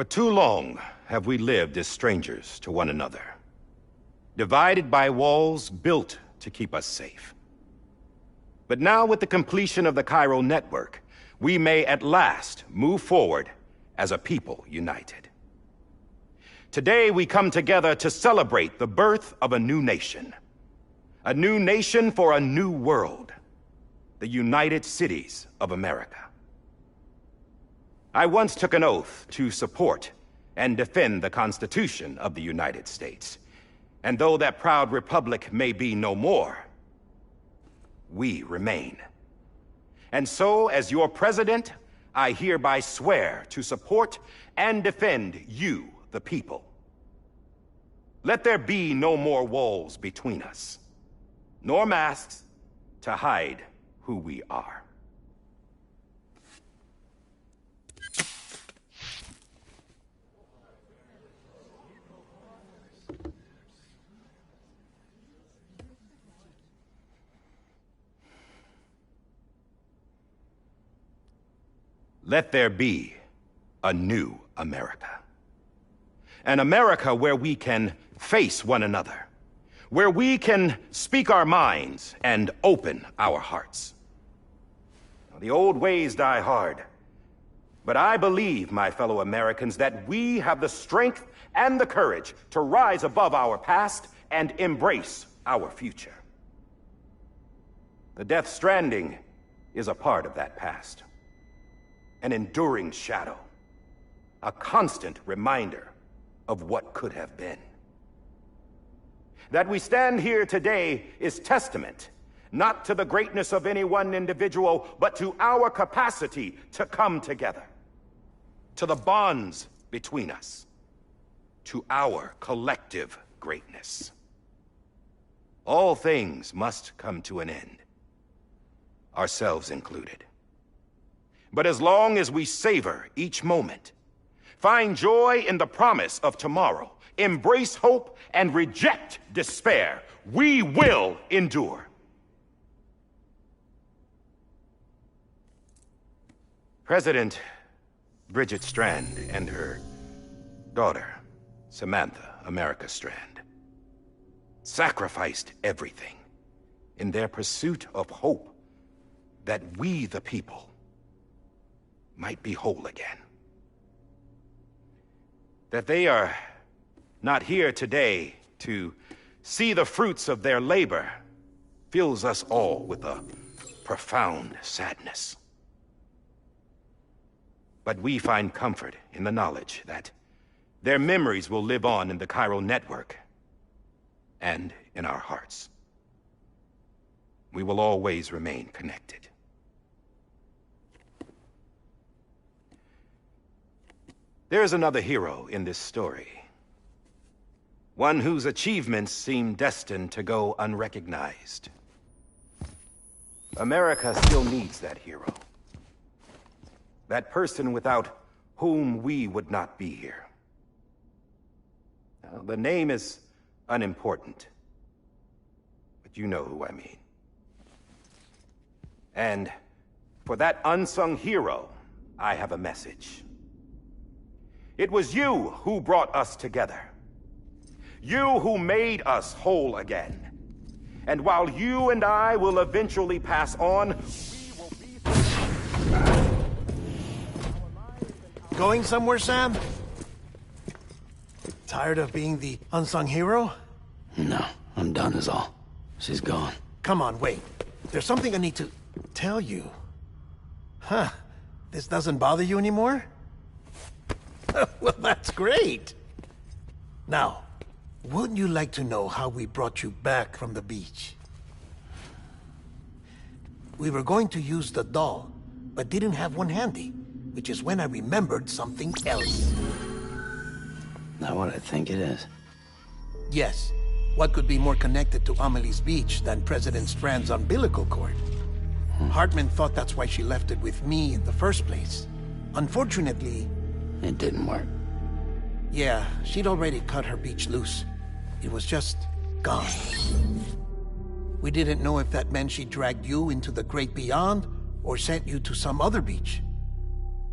[SPEAKER 10] For too long have we lived as strangers to one another, divided by walls built to keep us safe. But now, with the completion of the chiral network, we may at last move forward as a people united. Today we come together to celebrate the birth of a new nation for a new world, the United Cities of America. I once took an oath to support and defend the Constitution of the United States. And though that proud republic may be no more, we remain. And so, as your president, I hereby swear to support and defend you, the people. Let there be no more walls between us, nor masks to hide who we are. Let there be a new America. An America where we can face one another, where we can speak our minds and open our hearts. Now, the old ways die hard, but I believe, my fellow Americans, that we have the strength and the courage to rise above our past and embrace our future. The Death Stranding is a part of that past. An enduring shadow. A constant reminder of what could have been. That we stand here today is testament, not to the greatness of any one individual, but to our capacity to come together. To the bonds between us. To our collective greatness. All things must come to an end. Ourselves included. But as long as we savor each moment, find joy in the promise of tomorrow, embrace hope, and reject despair, we will endure. President Bridget Strand and her daughter, Samantha America Strand, sacrificed everything in their pursuit of hope that we, the people, might be whole again. That they are not here today to see the fruits of their labor fills us all with a profound sadness. But we find comfort in the knowledge that their memories will live on in the chiral network and in our hearts. We will always remain connected. There is another hero in this story. One whose achievements seem destined to go unrecognized. America still needs that hero. That person without whom we would not be here. Now, the name is unimportant, but you know who I mean. And for that unsung hero, I have a message. It was you who brought us together. You who made us whole again. And while you and I will eventually pass on, we will be...
[SPEAKER 1] Going somewhere, Sam? Tired of being the unsung hero?
[SPEAKER 2] No, I'm done is all. She's gone.
[SPEAKER 1] Come on, wait. There's something I need to tell you. Huh. This doesn't bother you anymore? Well, that's great. Now, wouldn't you like to know how we brought you back from the beach? We were going to use the doll, but didn't have one handy, which is when I remembered something else.
[SPEAKER 2] Not what I think it is.
[SPEAKER 1] Yes. What could be more connected to Amelie's beach than President Strand's umbilical cord? Hartman thought that's why she left it with me in the first place. Unfortunately...
[SPEAKER 2] It didn't work.
[SPEAKER 1] Yeah, she'd already cut her beach loose. It was just gone. We didn't know if that meant she dragged you into the great beyond or sent you to some other beach.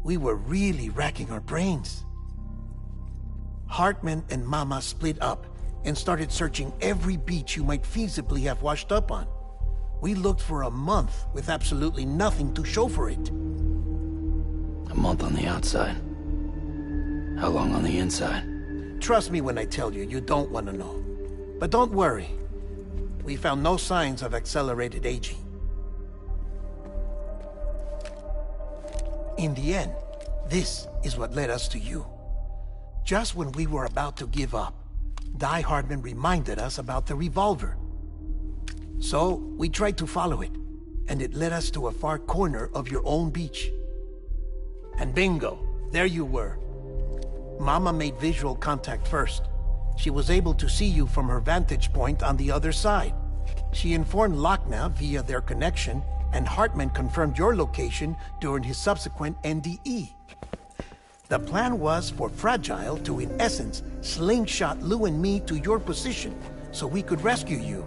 [SPEAKER 1] We were really racking our brains. Hartman and Mama split up and started searching every beach you might feasibly have washed up on. We looked for a month with absolutely nothing to show for it.
[SPEAKER 2] A month on the outside. How long on the inside?
[SPEAKER 1] Trust me when I tell you, you don't want to know. But don't worry. We found no signs of accelerated aging. In the end, this is what led us to you. Just when we were about to give up, Die Hartman reminded us about the revolver. So, we tried to follow it, and it led us to a far corner of your own beach. And bingo, there you were. Mama made visual contact first. She was able to see you from her vantage point on the other side. She informed Lochna via their connection, and Hartman confirmed your location during his subsequent NDE. The plan was for Fragile to, in essence, slingshot Lou and me to your position so we could rescue you.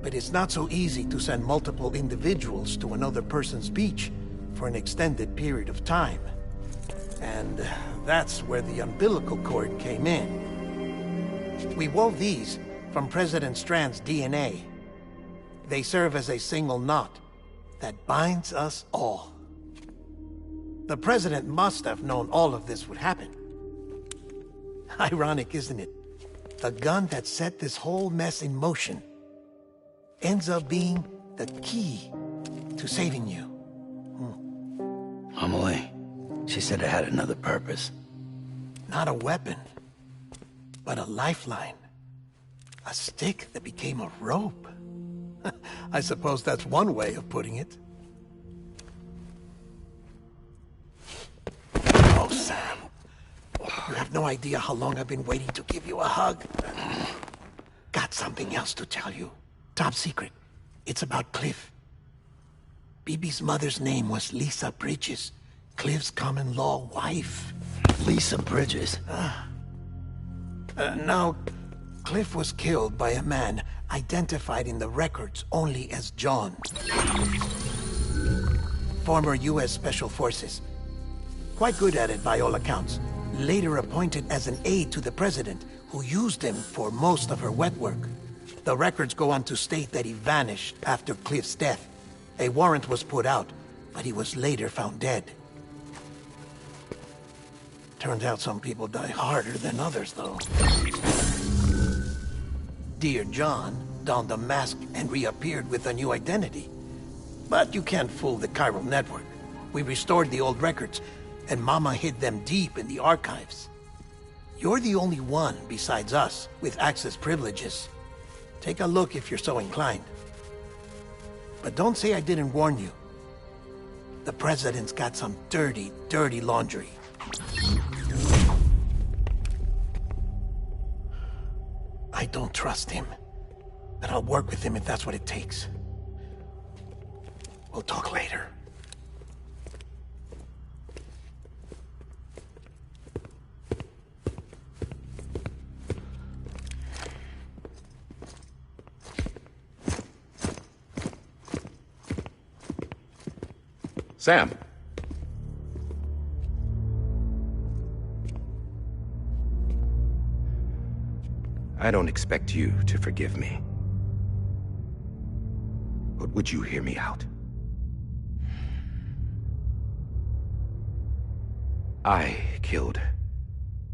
[SPEAKER 1] But it's not so easy to send multiple individuals to another person's beach for an extended period of time. And that's where the umbilical cord came in. We wove these from President Strand's DNA. They serve as a single knot that binds us all. The President must have known all of this would happen. Ironic, isn't it? The gun that set this whole mess in motion ends up being the key to saving you.
[SPEAKER 2] Amelie, she said it had another purpose.
[SPEAKER 1] Not a weapon, but a lifeline. A stick that became a rope. I suppose that's one way of putting it. Oh, Sam. You have no idea how long I've been waiting to give you a hug. Got something else to tell you. Top secret. It's about Cliff. Bibi's mother's name was Lisa Bridges, Cliff's common-law wife.
[SPEAKER 2] Lisa Bridges?
[SPEAKER 1] Now, Cliff was killed by a man identified in the records only as John. Former U.S. Special Forces. Quite good at it by all accounts. Later appointed as an aide to the president, who used him for most of her wet work. The records go on to state that he vanished after Cliff's death. A warrant was put out, but he was later found dead. Turns out some people die harder than others, though. Dear John donned a mask and reappeared with a new identity. But you can't fool the chiral network. We restored the old records, and Mama hid them deep in the archives. You're the only one besides us with access privileges. Take a look if you're so inclined. But don't say I didn't warn you. The president's got some dirty, dirty laundry. I don't trust him, but I'll work with him if that's what it takes. We'll talk later.
[SPEAKER 10] Sam. I don't expect you to forgive me. But would you hear me out? I killed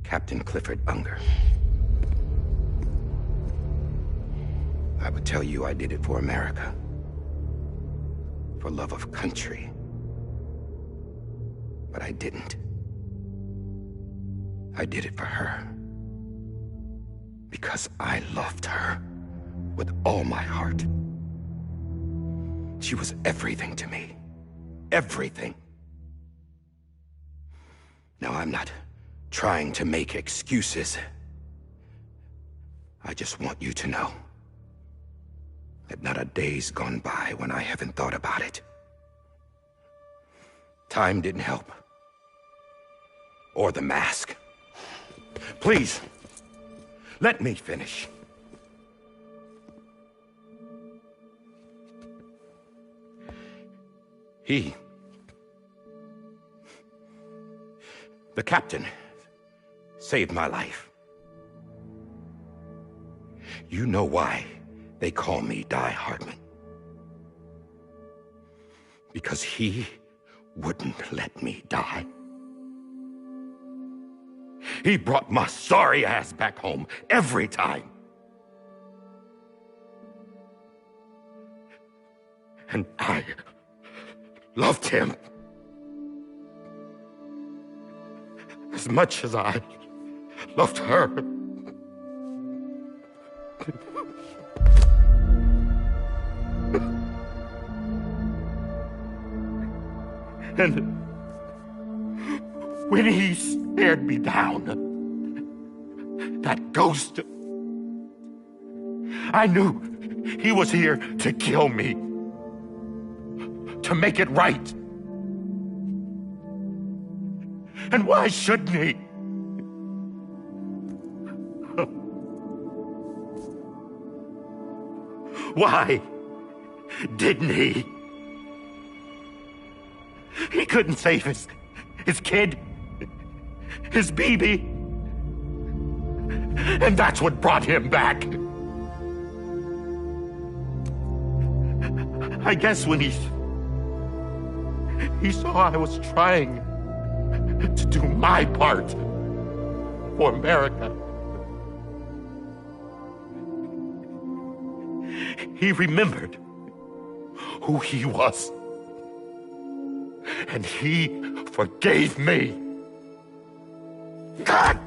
[SPEAKER 10] Captain Clifford Unger. I would tell you I did it for America. For love of country. But I didn't. I did it for her. Because I loved her with all my heart. She was everything to me. Everything. Now, I'm not trying to make excuses. I just want you to know that not a day's gone by when I haven't thought about it. Time didn't help. Or the mask. Please, let me finish. The captain, saved my life. You know why they call me Die Hardman. Because he wouldn't let me die. He brought my sorry ass back home every time. And I loved him as much as I loved her. And when he stared me down, that ghost, I knew he was here to kill me, to make it right. And why shouldn't he? Why didn't he? He couldn't save his kid, his baby. And that's what brought him back.
[SPEAKER 11] I guess when he saw I was trying to do my part for America, he remembered who he was. And he forgave me. God!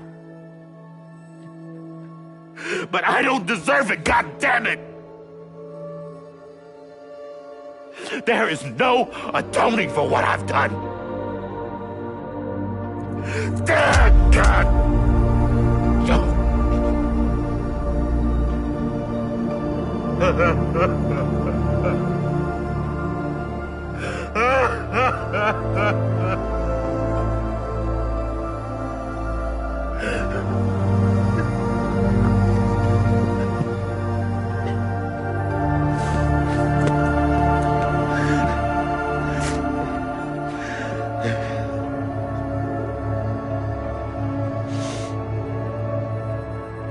[SPEAKER 11] But I don't deserve it, God damn it! There is no atoning for what I've done. God!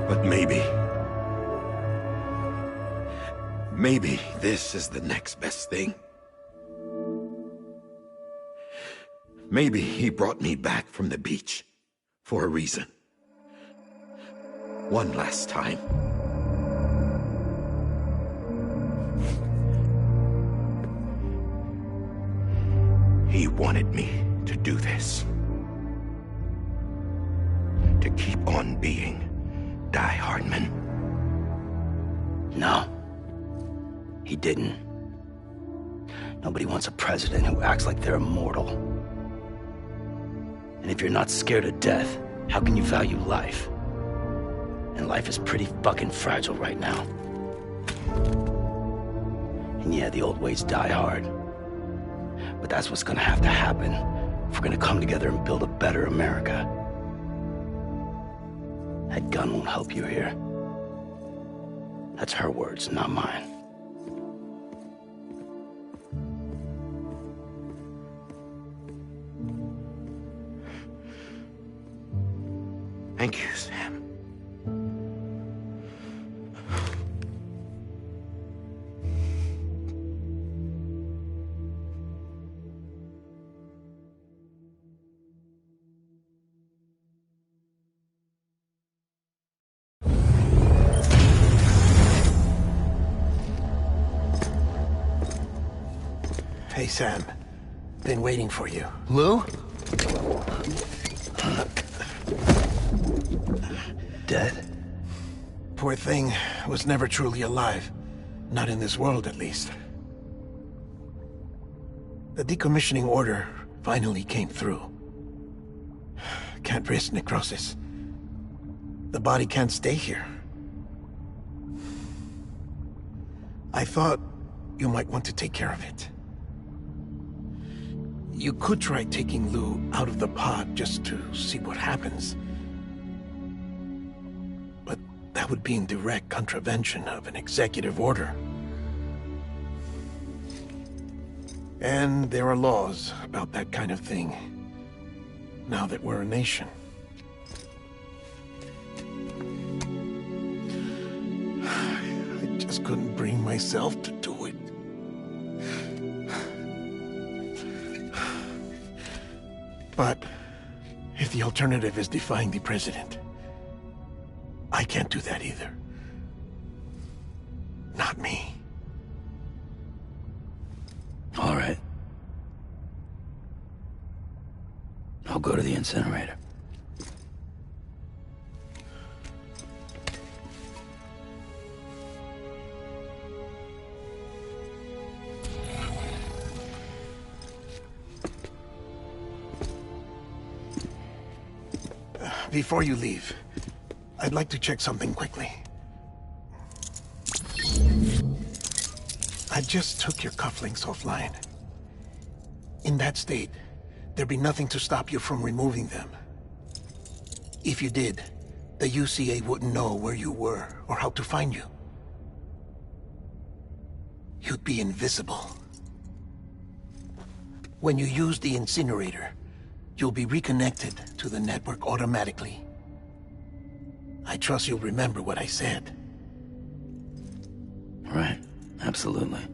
[SPEAKER 10] But maybe this is the next best thing. Maybe he brought me back from the beach for a reason. One last time. He wanted me to do this. To keep on being Die Hardman.
[SPEAKER 2] No. He didn't. Nobody wants a president who acts like they're immortal. And if you're not scared of death, how can you value life? And life is pretty fucking fragile right now. And yeah, the old ways die hard. But that's what's gonna have to happen if we're gonna come together and build a better America. That gun won't help you here. That's her words, not mine.
[SPEAKER 10] Thank you, Sam.
[SPEAKER 1] Hey, Sam. Been waiting for you.
[SPEAKER 6] Lou?
[SPEAKER 2] Dead?
[SPEAKER 1] Poor thing was never truly alive. Not in this world, at least. The decommissioning order finally came through. Can't risk necrosis. The body can't stay here. I thought you might want to take care of it. You could try taking Lou out of the pod just to see what happens. But that would be in direct contravention of an executive order. And there are laws about that kind of thing, now that we're a nation. I just couldn't bring myself to do it. But if the alternative is defying the president, I can't do that either. Not me.
[SPEAKER 2] All right. I'll go to the incinerator.
[SPEAKER 1] Before you leave, I'd like to check something quickly. I just took your cufflinks offline. In that state, there'd be nothing to stop you from removing them. If you did, the UCA wouldn't know where you were or how to find you. You'd be invisible. When you use the incinerator, you'll be reconnected to the network automatically. I trust you'll remember what I said.
[SPEAKER 2] Right. Absolutely.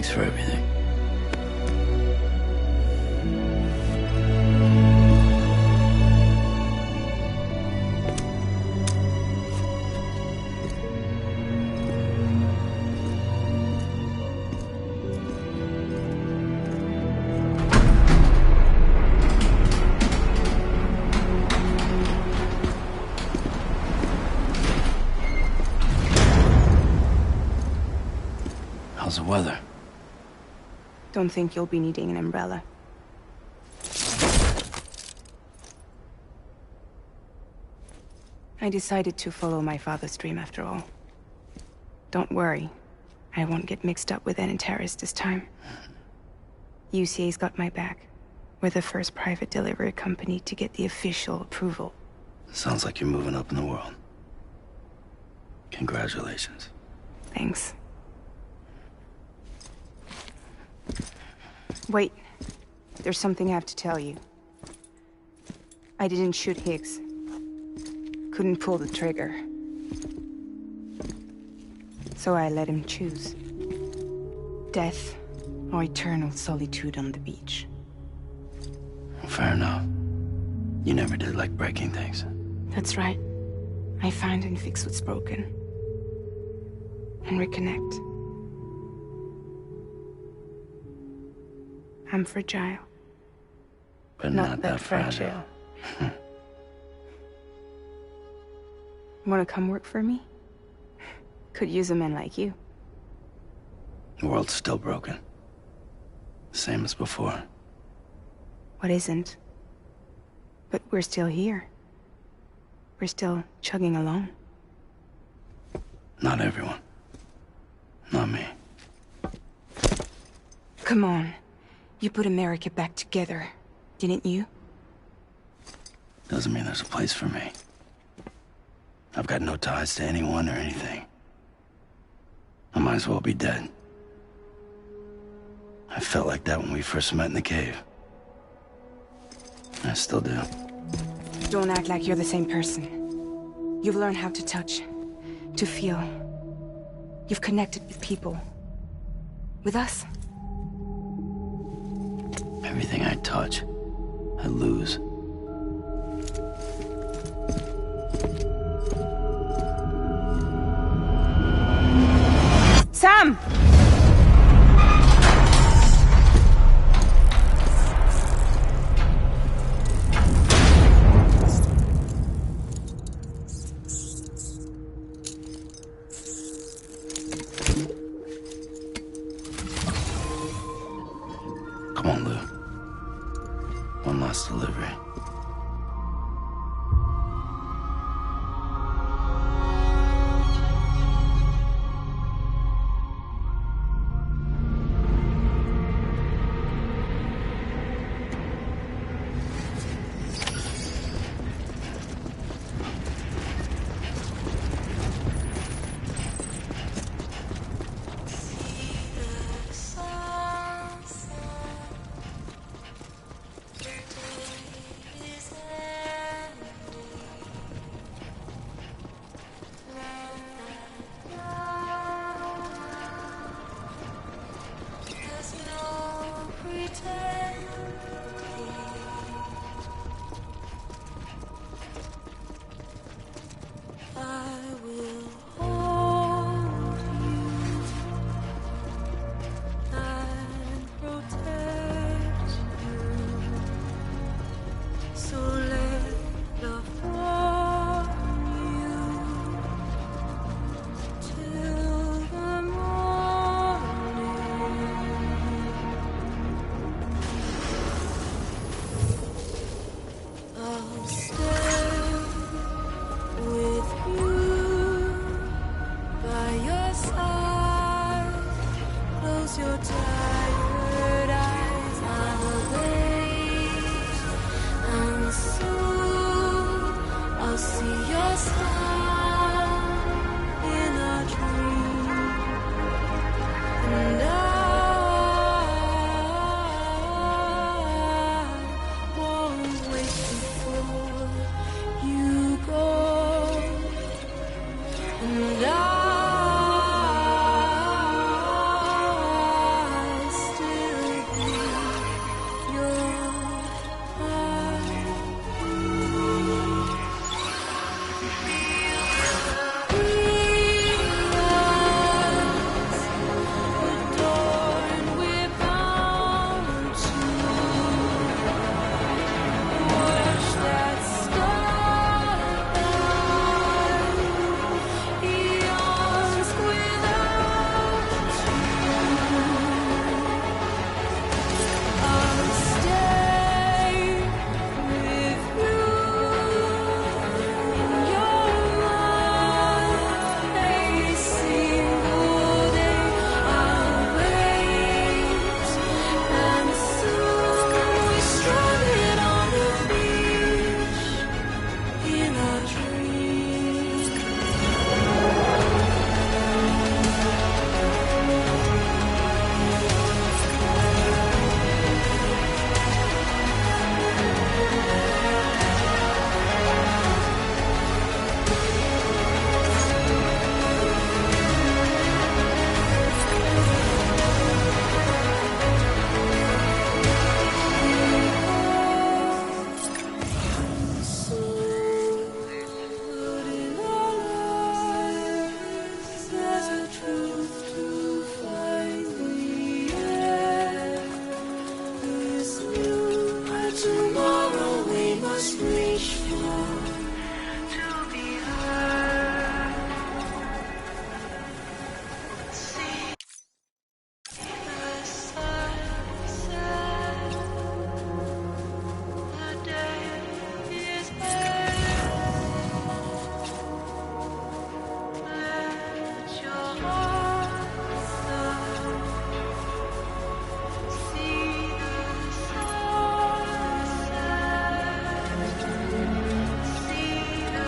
[SPEAKER 2] Thanks for everything. How's the weather?
[SPEAKER 5] Don't think you'll be needing an umbrella. I decided to follow my father's dream after all. Don't worry. I won't get mixed up with any terrorists this time. UCA's got my back. We're the first private delivery company to get the official approval.
[SPEAKER 2] Sounds like you're moving up in the world. Congratulations.
[SPEAKER 5] Thanks. Wait. There's something I have to tell you. I didn't shoot Higgs. Couldn't pull the trigger. So I let him choose. Death or eternal solitude on the beach.
[SPEAKER 2] Fair enough. You never did like breaking things.
[SPEAKER 5] That's right. I find and fix what's broken. And reconnect. I'm fragile.
[SPEAKER 2] But not that fragile.
[SPEAKER 5] Wanna come work for me? Could use a man like you.
[SPEAKER 2] The world's still broken. Same as before.
[SPEAKER 5] What isn't? But we're still here. We're still chugging along.
[SPEAKER 2] Not everyone. Not me.
[SPEAKER 5] Come on. You put America back together, didn't you?
[SPEAKER 2] Doesn't mean there's a place for me. I've got no ties to anyone or anything. I might as well be dead. I felt like that when we first met in the cave. I still do.
[SPEAKER 5] Don't act like you're the same person. You've learned how to touch, to feel. You've connected with people. With us.
[SPEAKER 2] Everything I touch, I lose.
[SPEAKER 5] Sam!
[SPEAKER 2] Come on, Lou. One last delivery.
[SPEAKER 9] just reach for to be heard. See the sunset. The day is here. Let your heart start. See the sunset. See the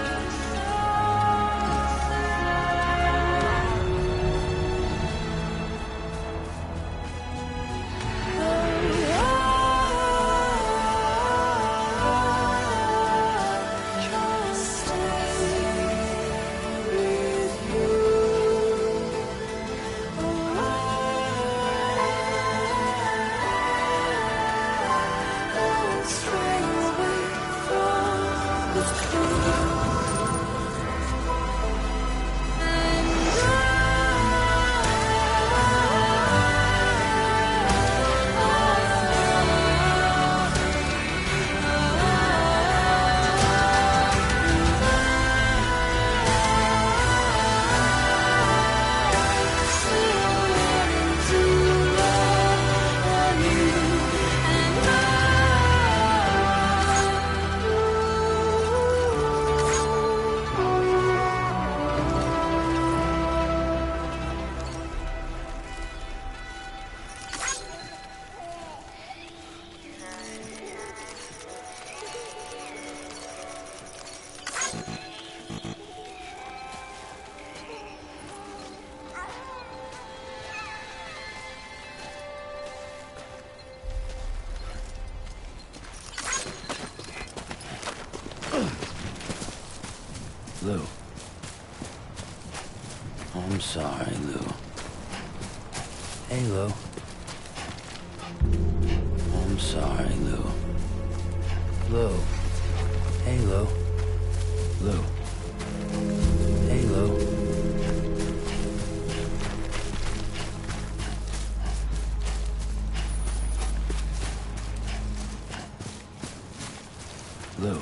[SPEAKER 2] Lou. I'm sorry, Lou. Hey, Lou. I'm sorry, Lou. Lou. Hey, Lou. Lou. Hey, Lou. Lou.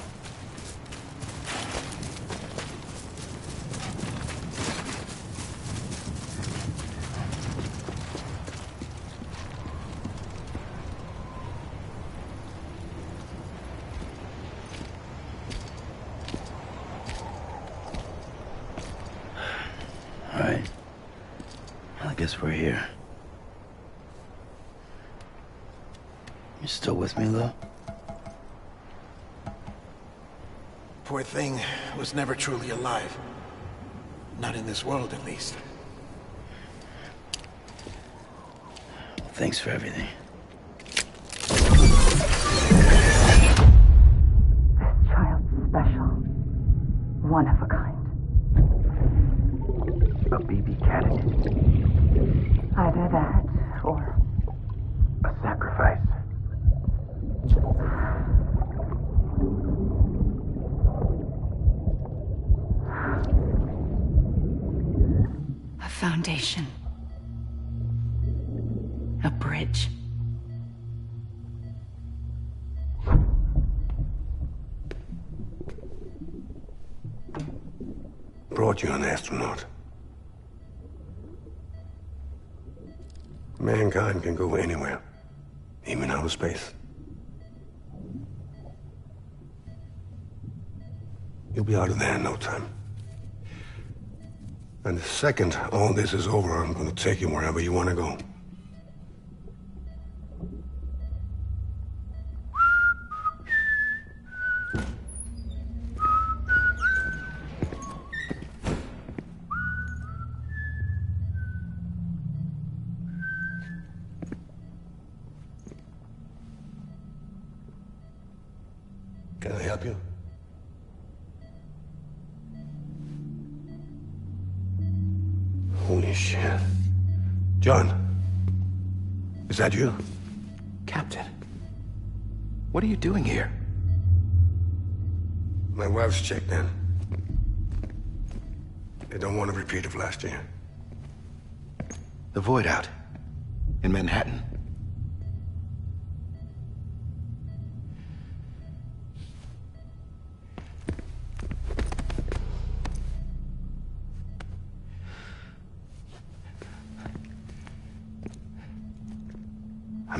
[SPEAKER 2] All right. Well, I guess we're here. You still with me, Lou?
[SPEAKER 1] Poor thing was never truly alive. Not in this world, at least.
[SPEAKER 2] Thanks for everything.
[SPEAKER 12] This child's special. One of a kind.
[SPEAKER 2] A BB candidate.
[SPEAKER 12] Either that, or
[SPEAKER 2] A sacrifice.
[SPEAKER 7] A foundation. A bridge.
[SPEAKER 13] Brought you an astronaut. Mankind can go anywhere, even outer space. You'll be out of there in no time. And the second all this is over, I'm going to take you wherever you want to go. Can I help you? Holy shit. John, is that you?
[SPEAKER 11] Captain, what are you doing here?
[SPEAKER 13] My wife's checked in. They don't want a repeat of last year.
[SPEAKER 11] The Void out in Manhattan.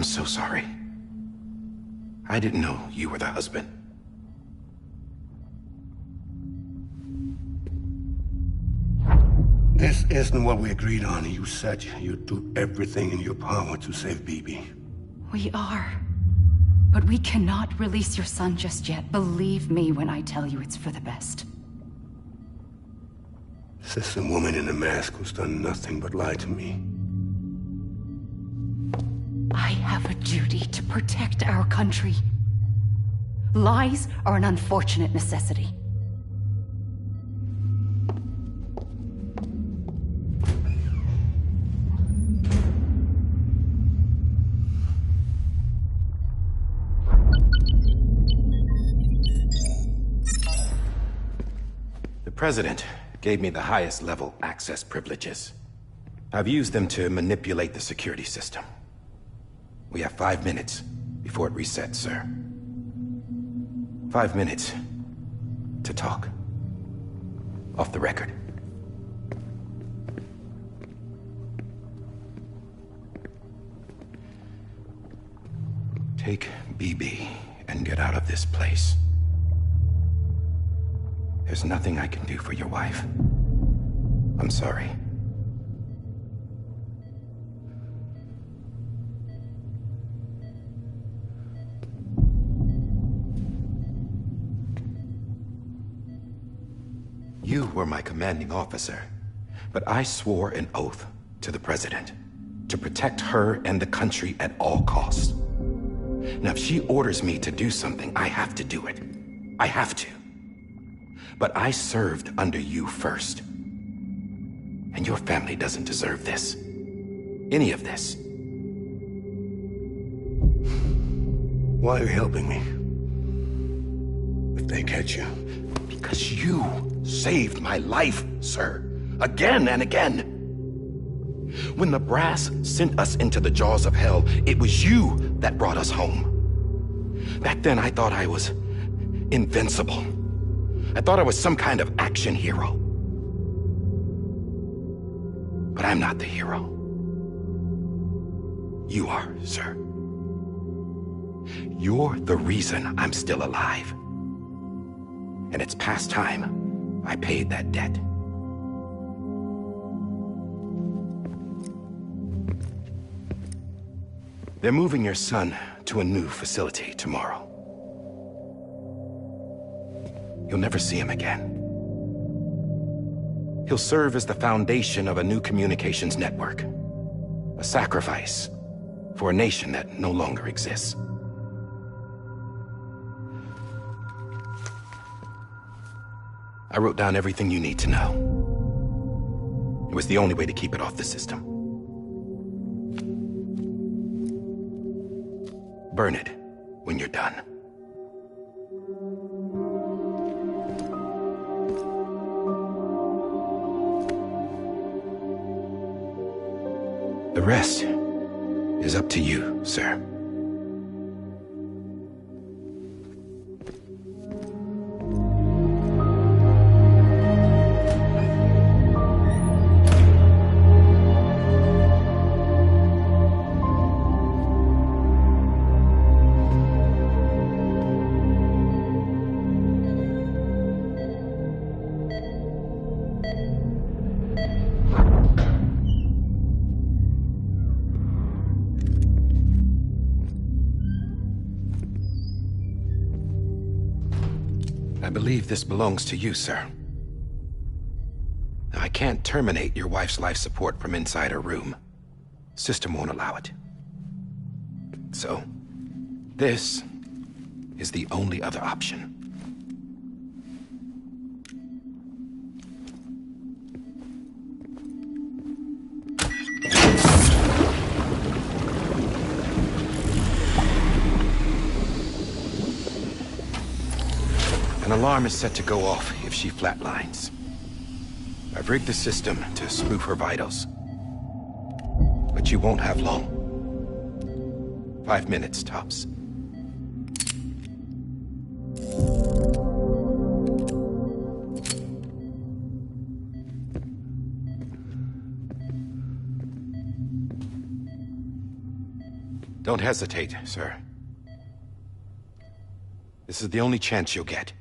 [SPEAKER 10] I'm so sorry. I didn't know you were the husband.
[SPEAKER 13] This isn't what we agreed on. You said you'd do everything in your power to save Bibi.
[SPEAKER 7] We are. But we cannot release your son just yet. Believe me when I tell you it's for the best.
[SPEAKER 13] This is a woman in a mask who's done nothing but lie to me.
[SPEAKER 7] I have a duty to protect our country. Lies are an unfortunate necessity.
[SPEAKER 10] The President gave me the highest level access privileges. I've used them to manipulate the security system. We have 5 minutes before it resets, sir. 5 minutes to talk. Off the record. Take BB and get out of this place. There's nothing I can do for your wife. I'm sorry. You were my commanding officer, but I swore an oath to the President to protect her and the country at all costs. Now, if she orders me to do something, I have to do it. I have to. But I served under you first. And your family doesn't deserve this. Any of this.
[SPEAKER 13] Why are you helping me? If they catch you.
[SPEAKER 10] Because you saved my life, sir. Again and again. When the brass sent us into the jaws of hell, it was you that brought us home. Back then, I thought I was invincible. I thought I was some kind of action hero. But I'm not the hero. You are, sir. You're the reason I'm still alive. And it's past time I paid that debt. They're moving your son to a new facility tomorrow. You'll never see him again. He'll serve as the foundation of a new communications network. A sacrifice for a nation that no longer exists. I wrote down everything you need to know. It was the only way to keep it off the system. Burn it when you're done. The rest is up to you, sir. I believe this belongs to you, sir. Now, I can't terminate your wife's life support from inside her room. System won't allow it. So, this is the only other option. An alarm is set to go off if she flatlines. I've rigged the system to spoof her vitals. But you won't have long. 5 minutes, tops. Don't hesitate, sir. This is the only chance you'll get.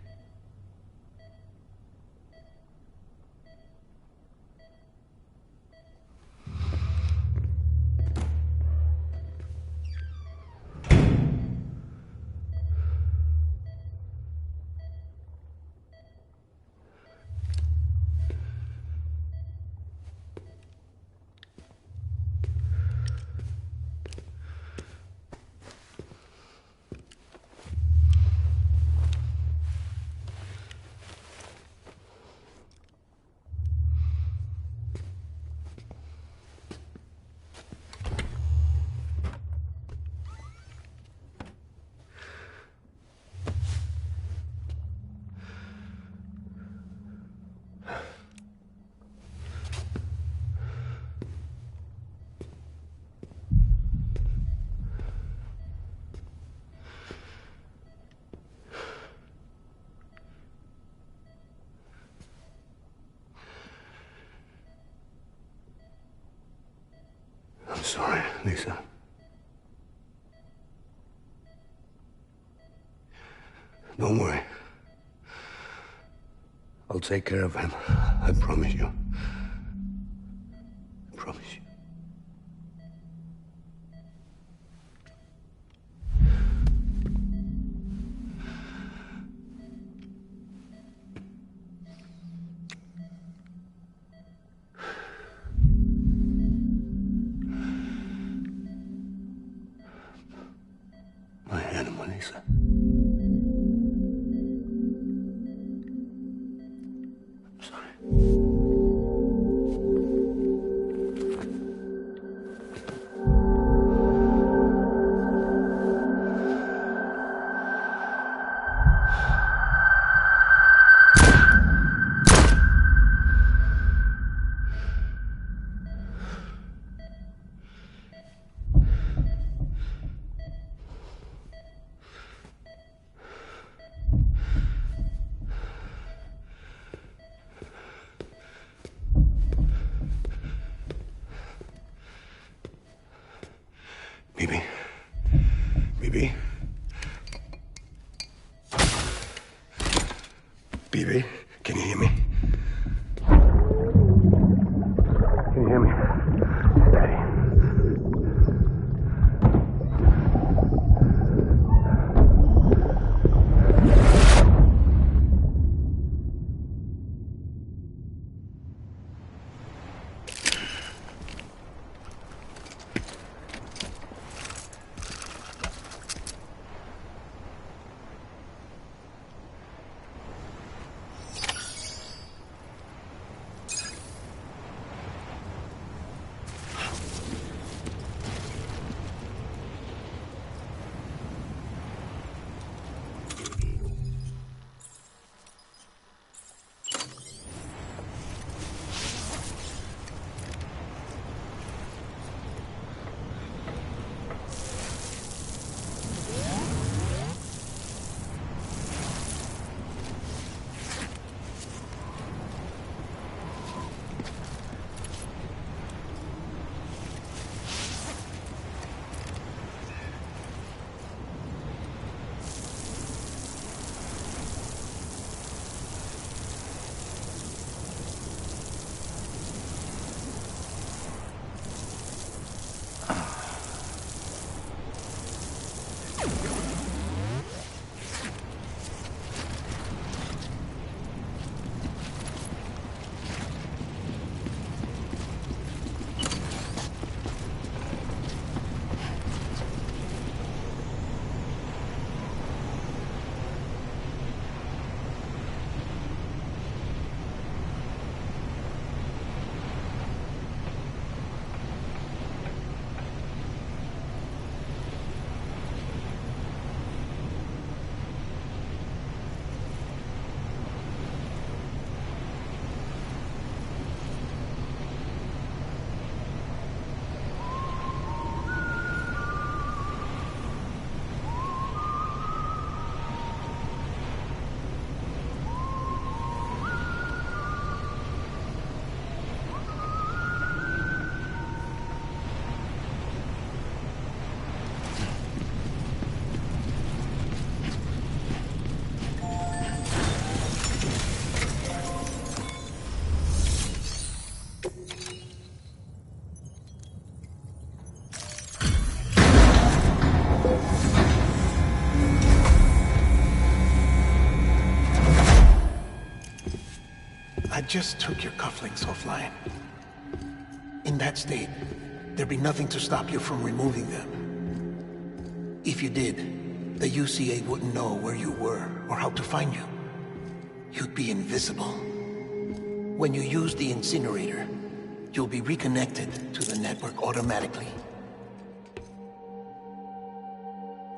[SPEAKER 13] I'm sorry, Lisa. Don't worry. I'll take care of him. I promise you. I promise you. My animal, Lisa. I'm sorry. Bibi? Bibi? Bibi, can you hear me? Can you hear me? Steady.
[SPEAKER 1] just took your cufflinks offline. In that state, there'd be nothing to stop you from removing them. If you did, the UCA wouldn't know where you were or how to find you. You'd be invisible. When you use the incinerator, you'll be reconnected to the network automatically.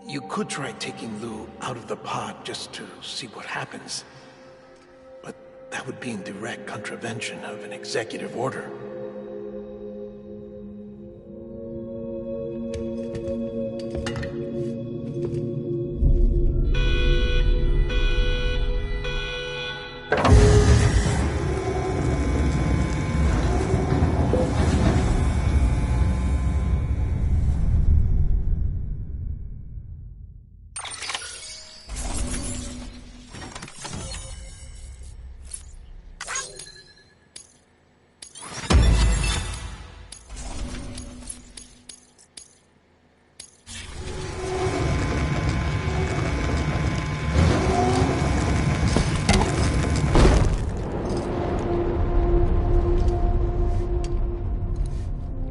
[SPEAKER 1] You could try taking Lou out of the pod just to see what happens. But that would be in direct contravention of an executive order.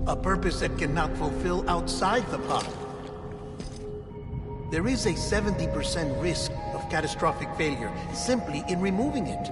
[SPEAKER 1] A purpose that cannot fulfill outside the pod. There is a 70% risk of catastrophic failure simply in removing it.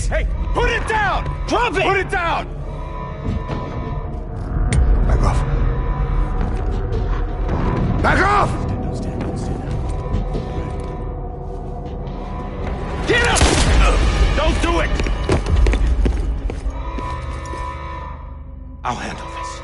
[SPEAKER 14] Hey, put it down! Drop it! Put it down!
[SPEAKER 13] Back off. Back off!
[SPEAKER 14] Get him! Don't do it!
[SPEAKER 10] I'll handle this.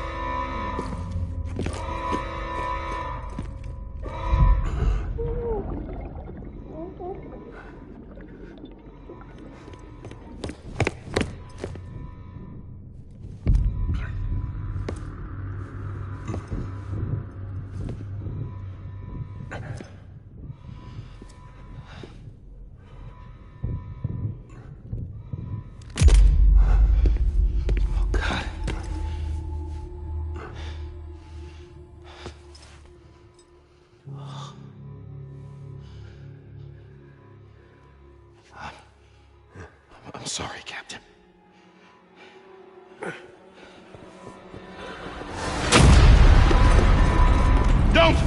[SPEAKER 11] Don't!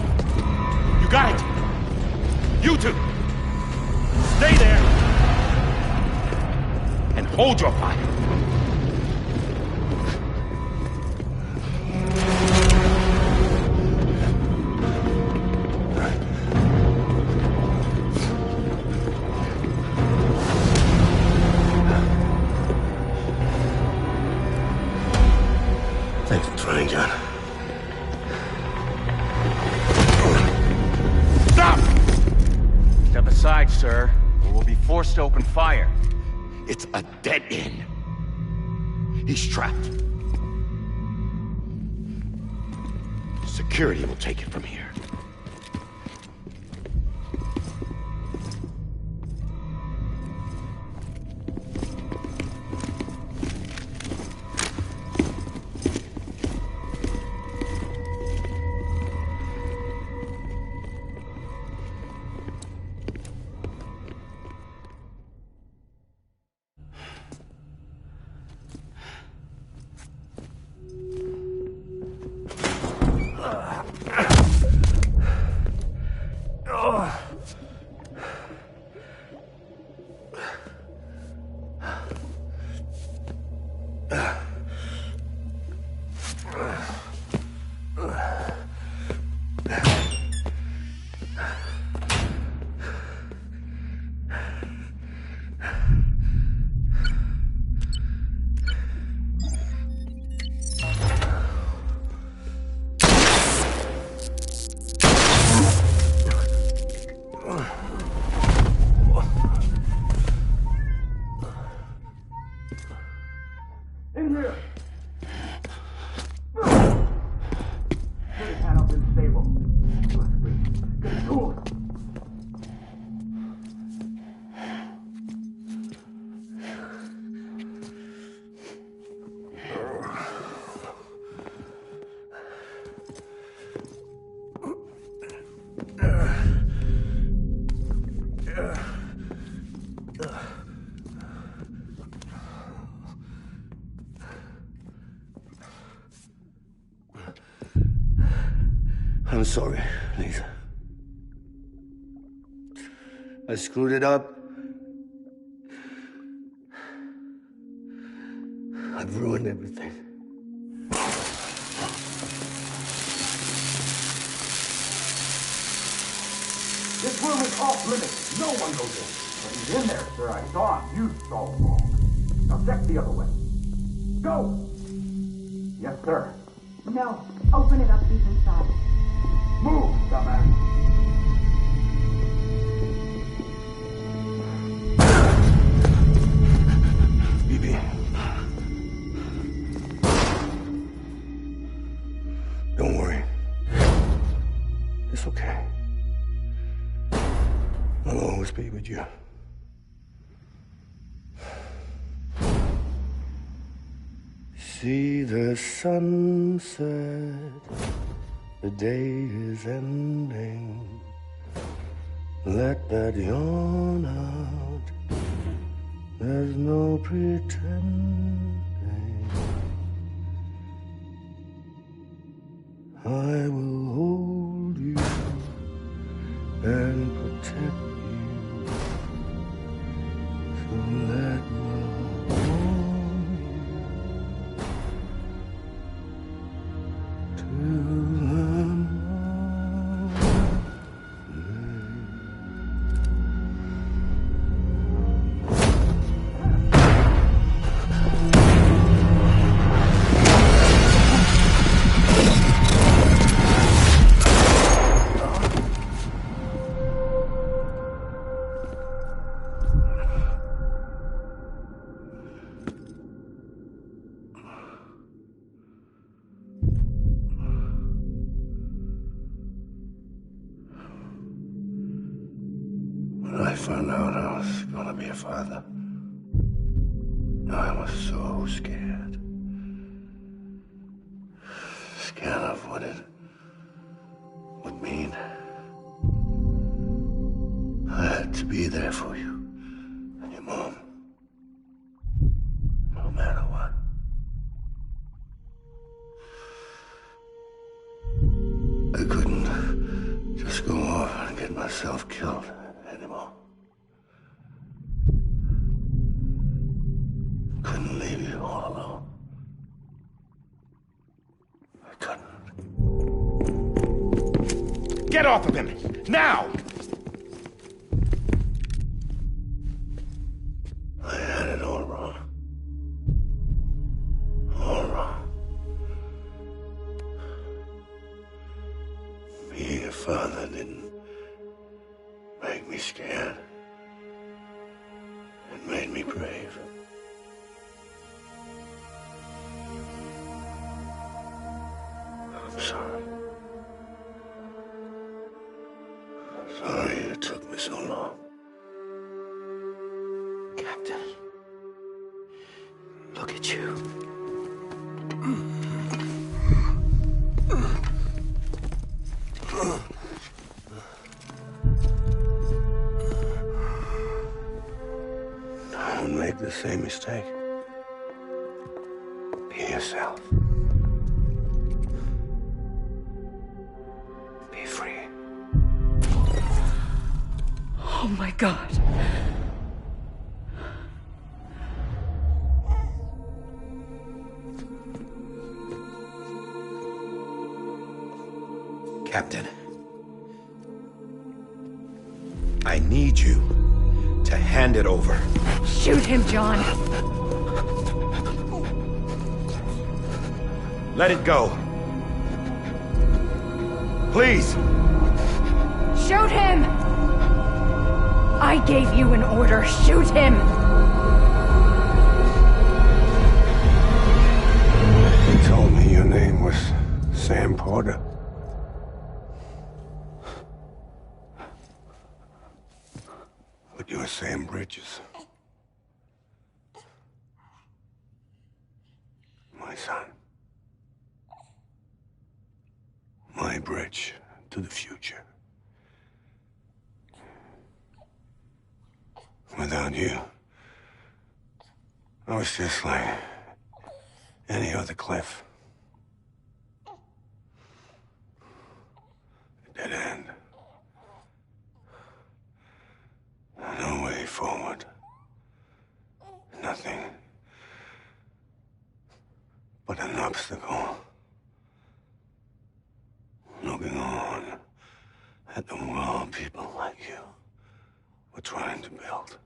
[SPEAKER 11] You got it! You two! Stay there! And hold your fire!
[SPEAKER 13] Thanks for trying, John.
[SPEAKER 11] Stop!
[SPEAKER 6] Step aside, sir, or we'll be forced to open fire.
[SPEAKER 11] It's a dead end. He's trapped. Security will take it from here.
[SPEAKER 13] I'm sorry, Lisa. I screwed it up. I've ruined everything.
[SPEAKER 14] This room is off limits. No one goes in. But he's in there, sir. I saw him. You saw him wrong. Now check the other way. Go! Yes, sir.
[SPEAKER 12] No. Open it up. He's inside.
[SPEAKER 14] Move, dumbass.
[SPEAKER 13] Bibi. Don't worry. It's okay. I'll always be with you. See the sunset. The day is ending. Let that yawn out. There's no pretending. I will hold you and protect you. So let love warm you till the When I found out I was gonna be a father, I was so scared. Scared of what it would mean. I had to be there for you and your mom, no matter what. myself killed anymore. Couldn't leave you all alone. I couldn't.
[SPEAKER 10] Get off of him! Now!
[SPEAKER 13] I had it all wrong. All wrong. Being a father didn't make me scared. It made me brave. I'm sorry. Sorry it took me so long.
[SPEAKER 2] Captain, look at you.
[SPEAKER 13] Don't make the same mistake. Be yourself. Be free.
[SPEAKER 9] Oh my God.
[SPEAKER 10] Captain, I need you to hand it over.
[SPEAKER 7] Shoot him, John.
[SPEAKER 10] Let it go. Please.
[SPEAKER 7] Shoot him! I gave you an order. Shoot him!
[SPEAKER 13] You told me your name was Sam Porter. But you're Sam Bridges. My son. My bridge to the future. Without you, I was just like any other cliff. A dead end. No way forward. Nothing but an obstacle. Looking on at the world people like you were trying to build.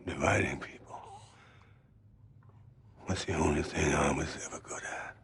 [SPEAKER 13] Dividing people was the only thing I was ever good at.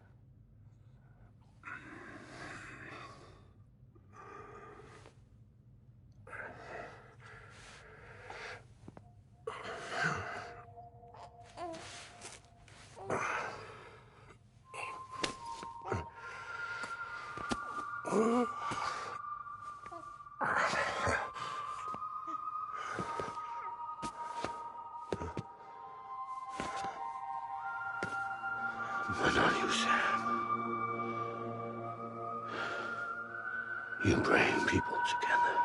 [SPEAKER 13] But not you, Sam. You bring people together.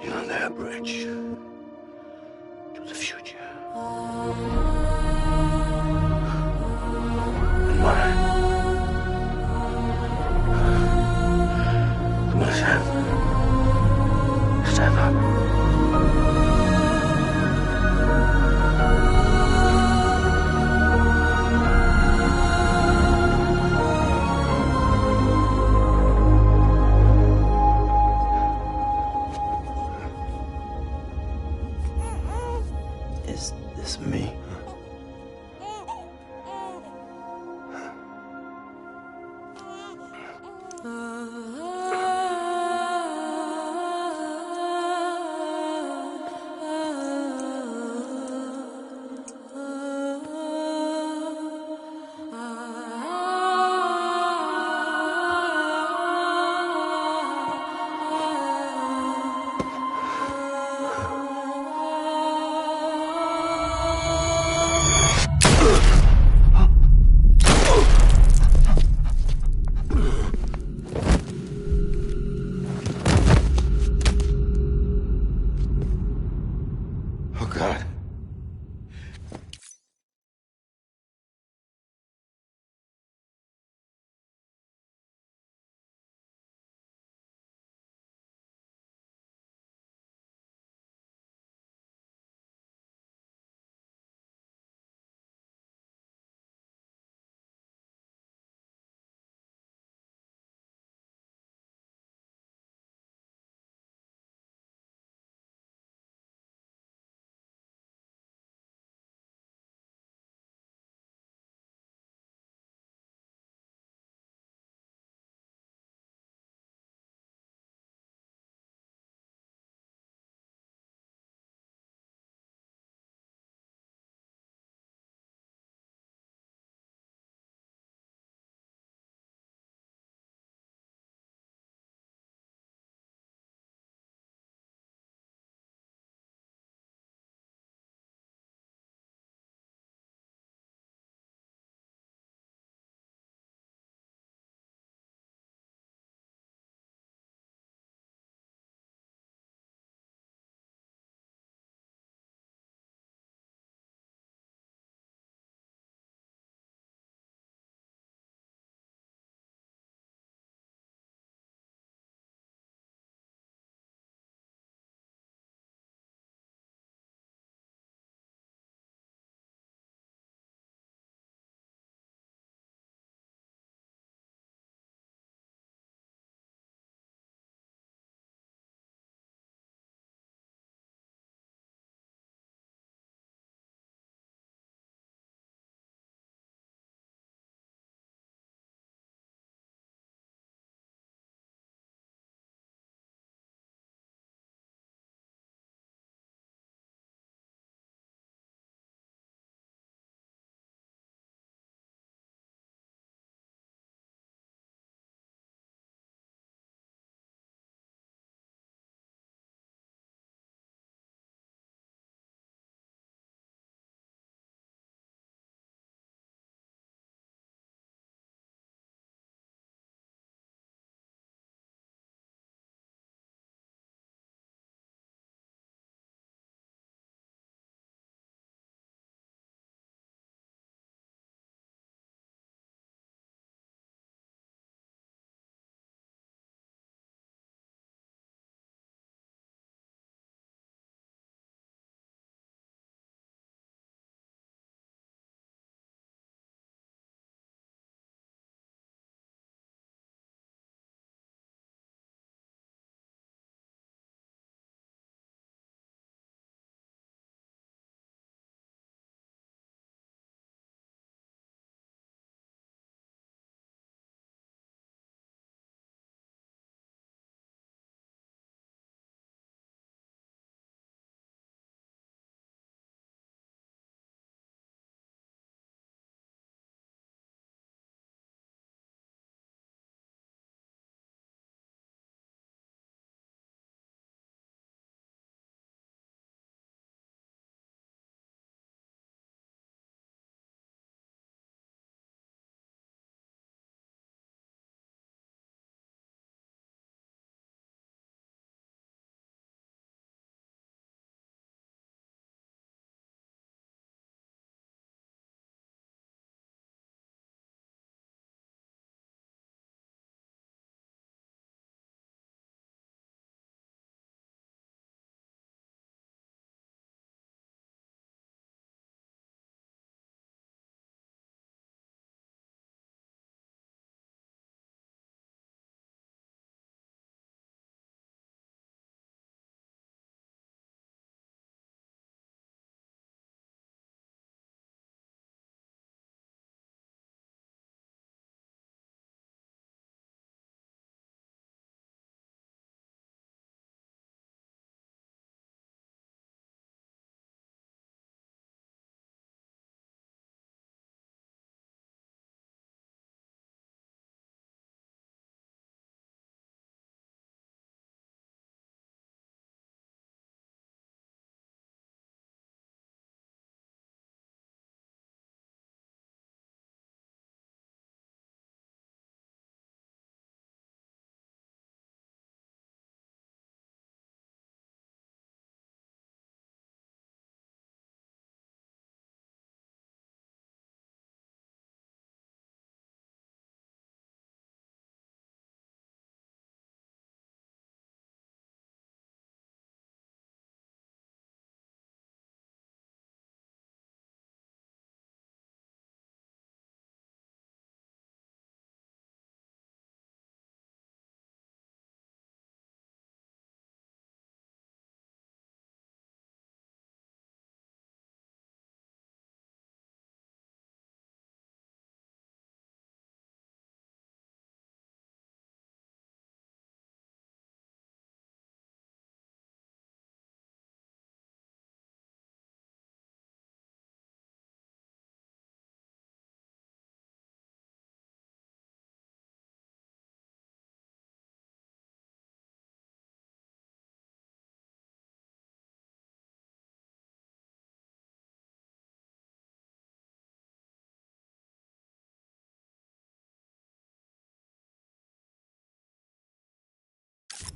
[SPEAKER 13] You're their bridge to the future. And mine. Come on, Sam. Stand up.
[SPEAKER 2] Is this me?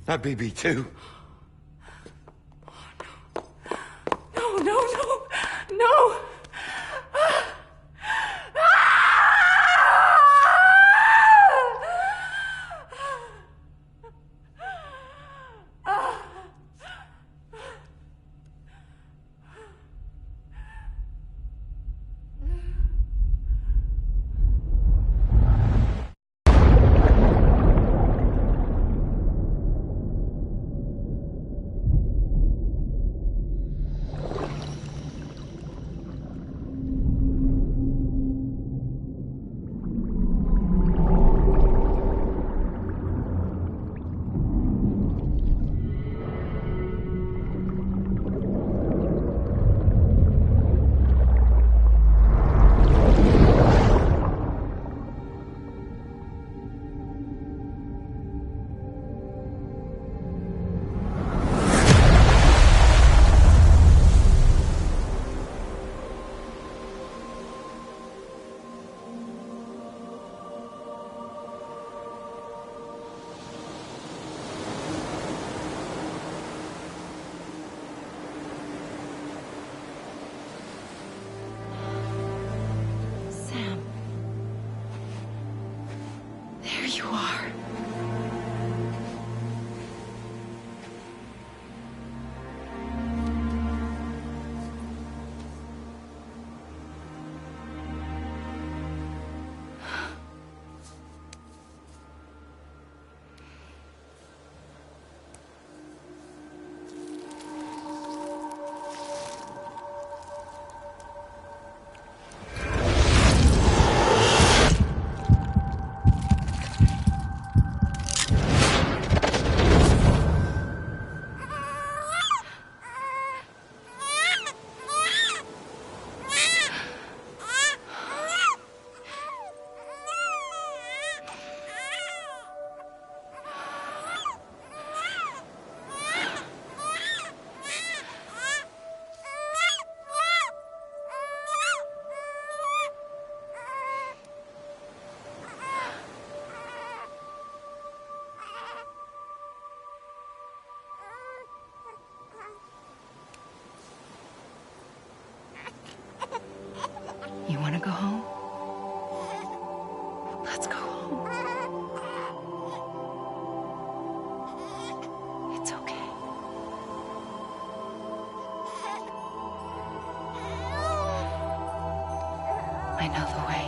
[SPEAKER 13] Not BB too.
[SPEAKER 9] No, no, no, no!
[SPEAKER 7] You want to go home? Let's go home. It's okay. I know the way.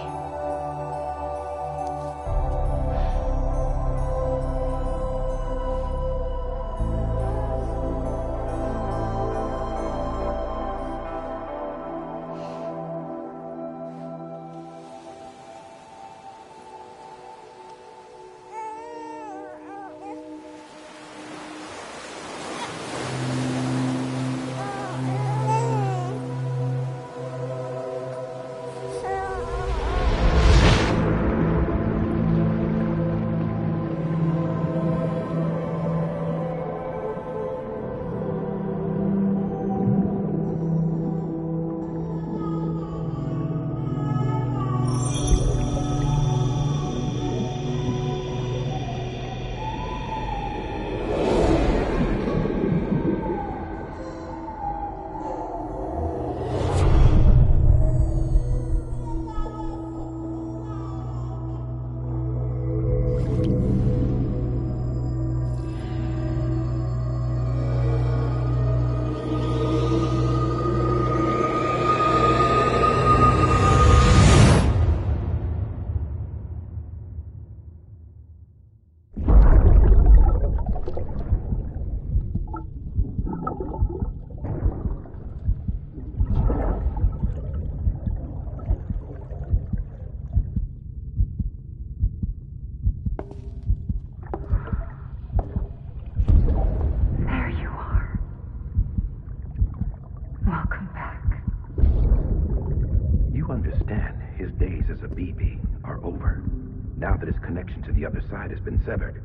[SPEAKER 15] The other side has been severed.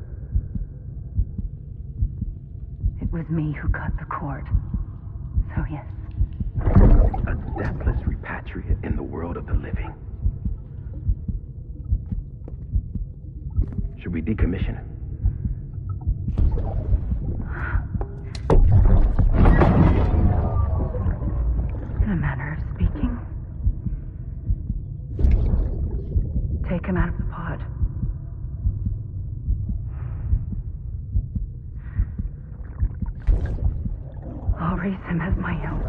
[SPEAKER 12] It was me who cut the cord. So yes.
[SPEAKER 15] A deathless repatriate in the world of the living. Should we decommission?
[SPEAKER 12] In a manner of speaking. Take him out of the pod. I'll raise him as my own.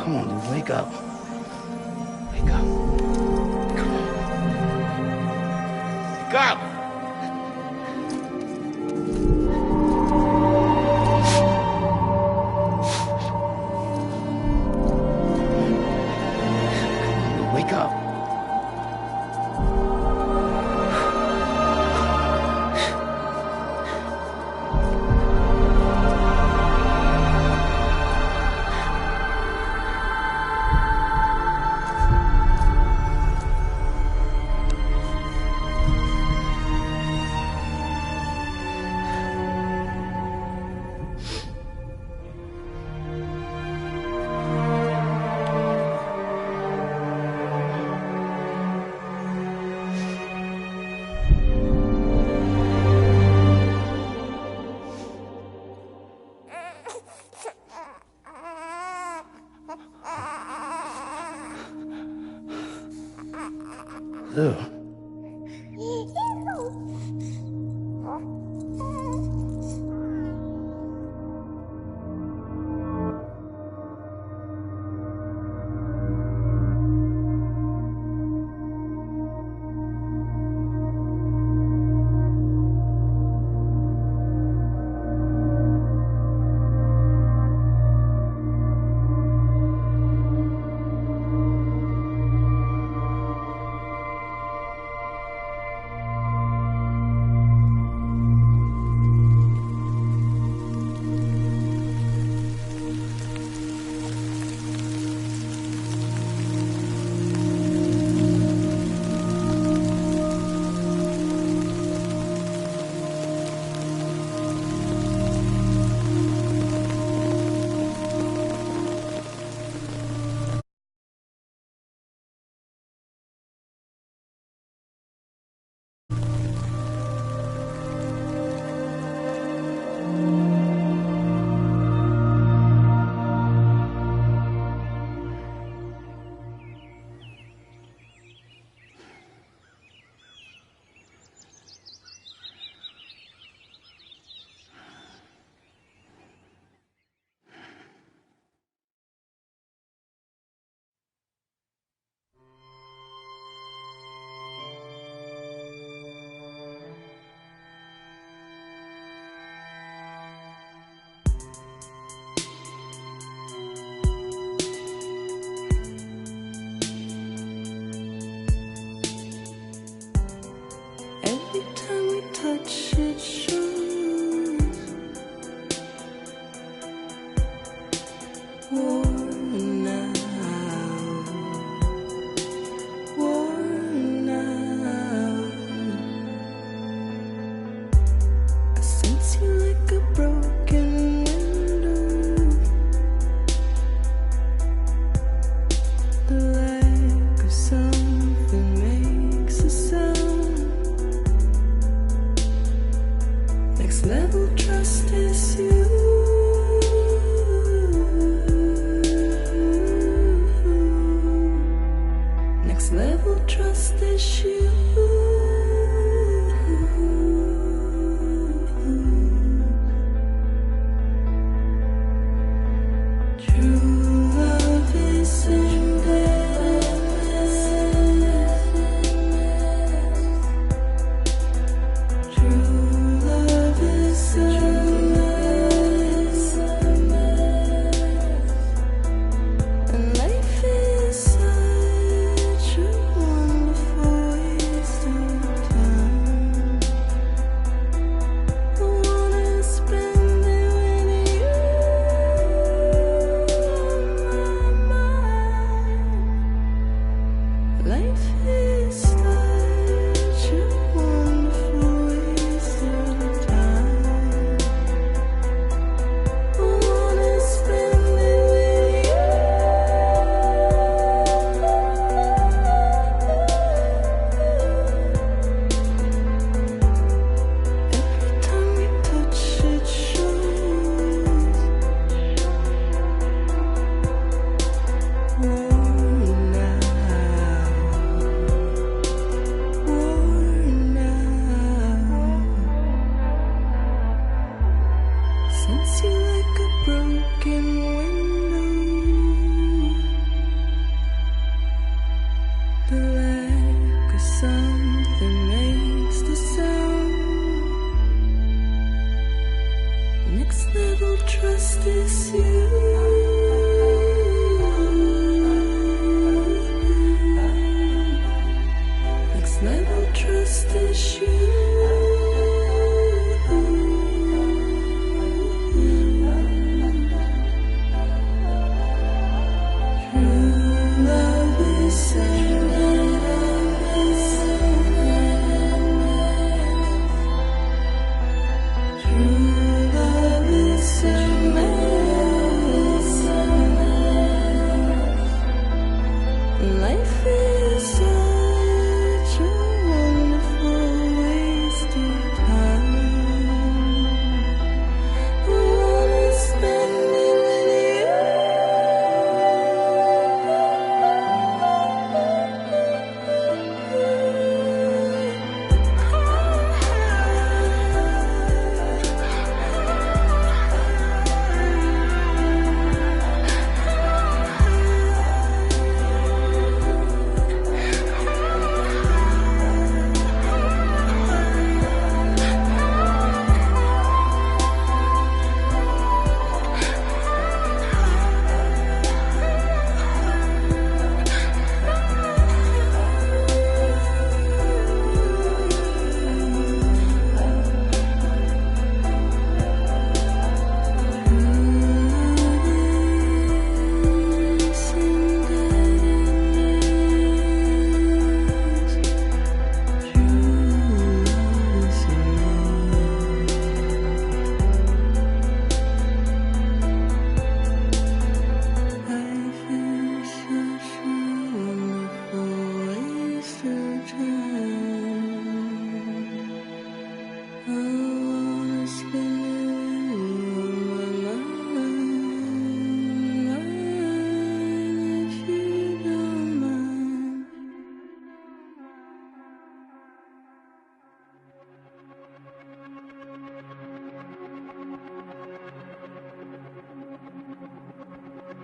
[SPEAKER 2] Come on, dude, wake up. Wake up. Come on. Wake up! Wake up. Ew.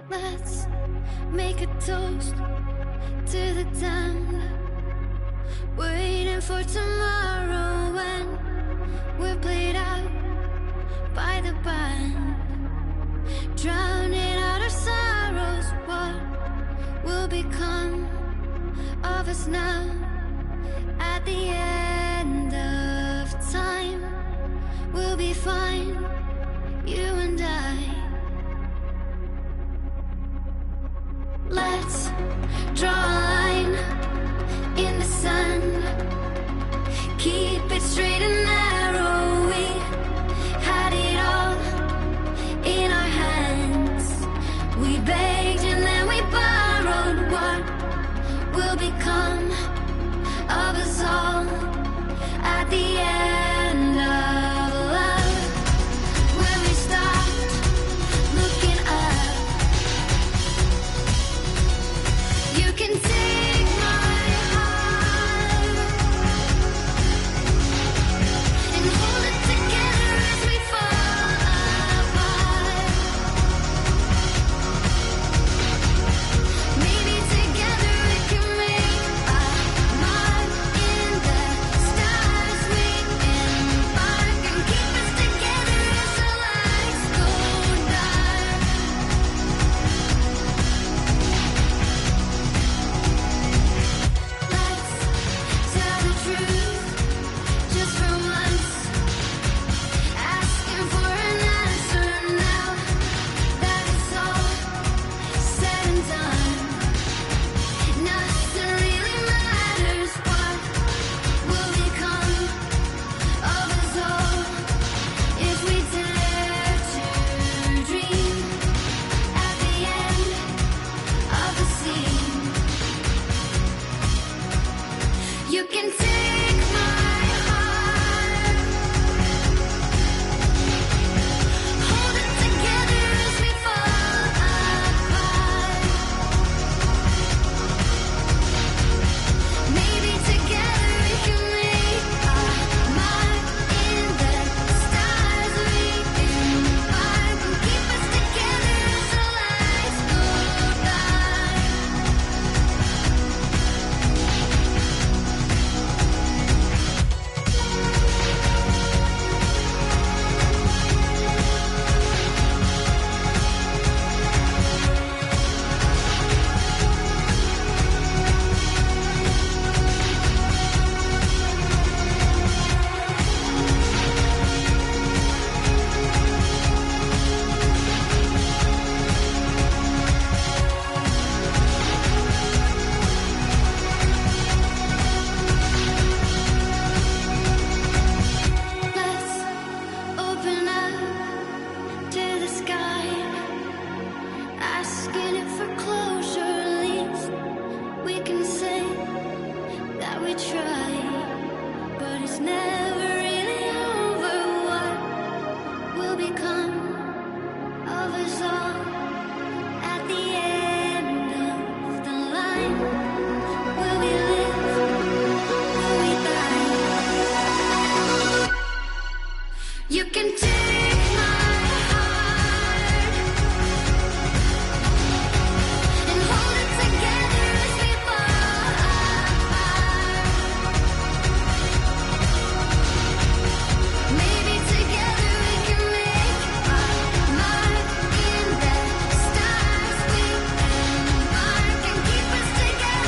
[SPEAKER 16] Let's make a toast to the damned, waiting for tomorrow when we're played out by the band, drowning out our sorrows. What will become of us now at the end of time? We'll be fine, you and I. Let's draw a line in the sand, keep it straight and narrow. We had it all in our hands. We begged and then we borrowed. What will become of us all at the end of love? When we stopped looking up, you can take my heart and hold it together as we fall apart. Maybe together we can make a mark in the stars. We embark and keep us together as the lights go dark. Let's tell the truth just for once, asking for an answer now that it's all said and done. Nothing really matters. What will become of us all if we dare to dream at the end of the scene? You can take my heart, hold it together as we fall apart. Maybe together we can make a mark in the stars. We embark and keep us together as the lights go dark. change? Will we live? Will we die? You can take my heart and hold it together as we fall apart. Maybe together we can make our mark in the stars we embark and keep us together.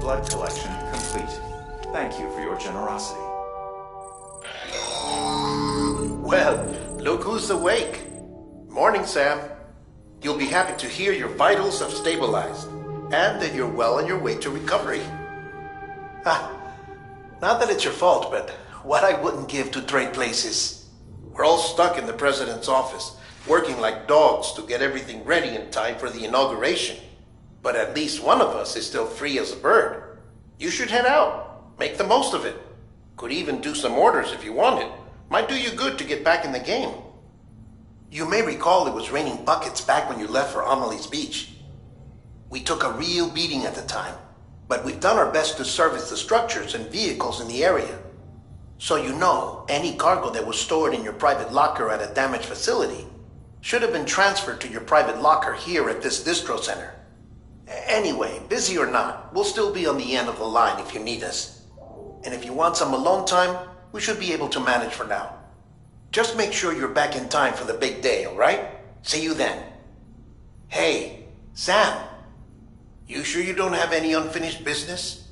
[SPEAKER 17] blood collection complete. Thank you for your generosity.
[SPEAKER 1] Well, look who's awake. Morning, Sam. You'll be happy to hear your vitals have stabilized, and that you're well on your way to recovery. Not that it's your fault, but what I wouldn't give to trade places. We're all stuck in the president's office, working like dogs to get everything ready in time for the inauguration. But at least one of us is still free as a bird. You should head out. Make the most of it. Could even do some orders if you wanted. Might do you good to get back in the game. You may recall it was raining buckets back when you left for Amelie's Beach. We took a real beating at the time, but we've done our best to service the structures and vehicles in the area. So you know, any cargo that was stored in your private locker at a damaged facility should have been transferred to your private locker here at this distro center. Anyway, busy or not, we'll still be on the end of the line if you need us. And if you want some alone time, we should be able to manage for now. Just make sure you're back in time for the big day, alright? See you then. Hey, Sam, you sure you don't have any unfinished business?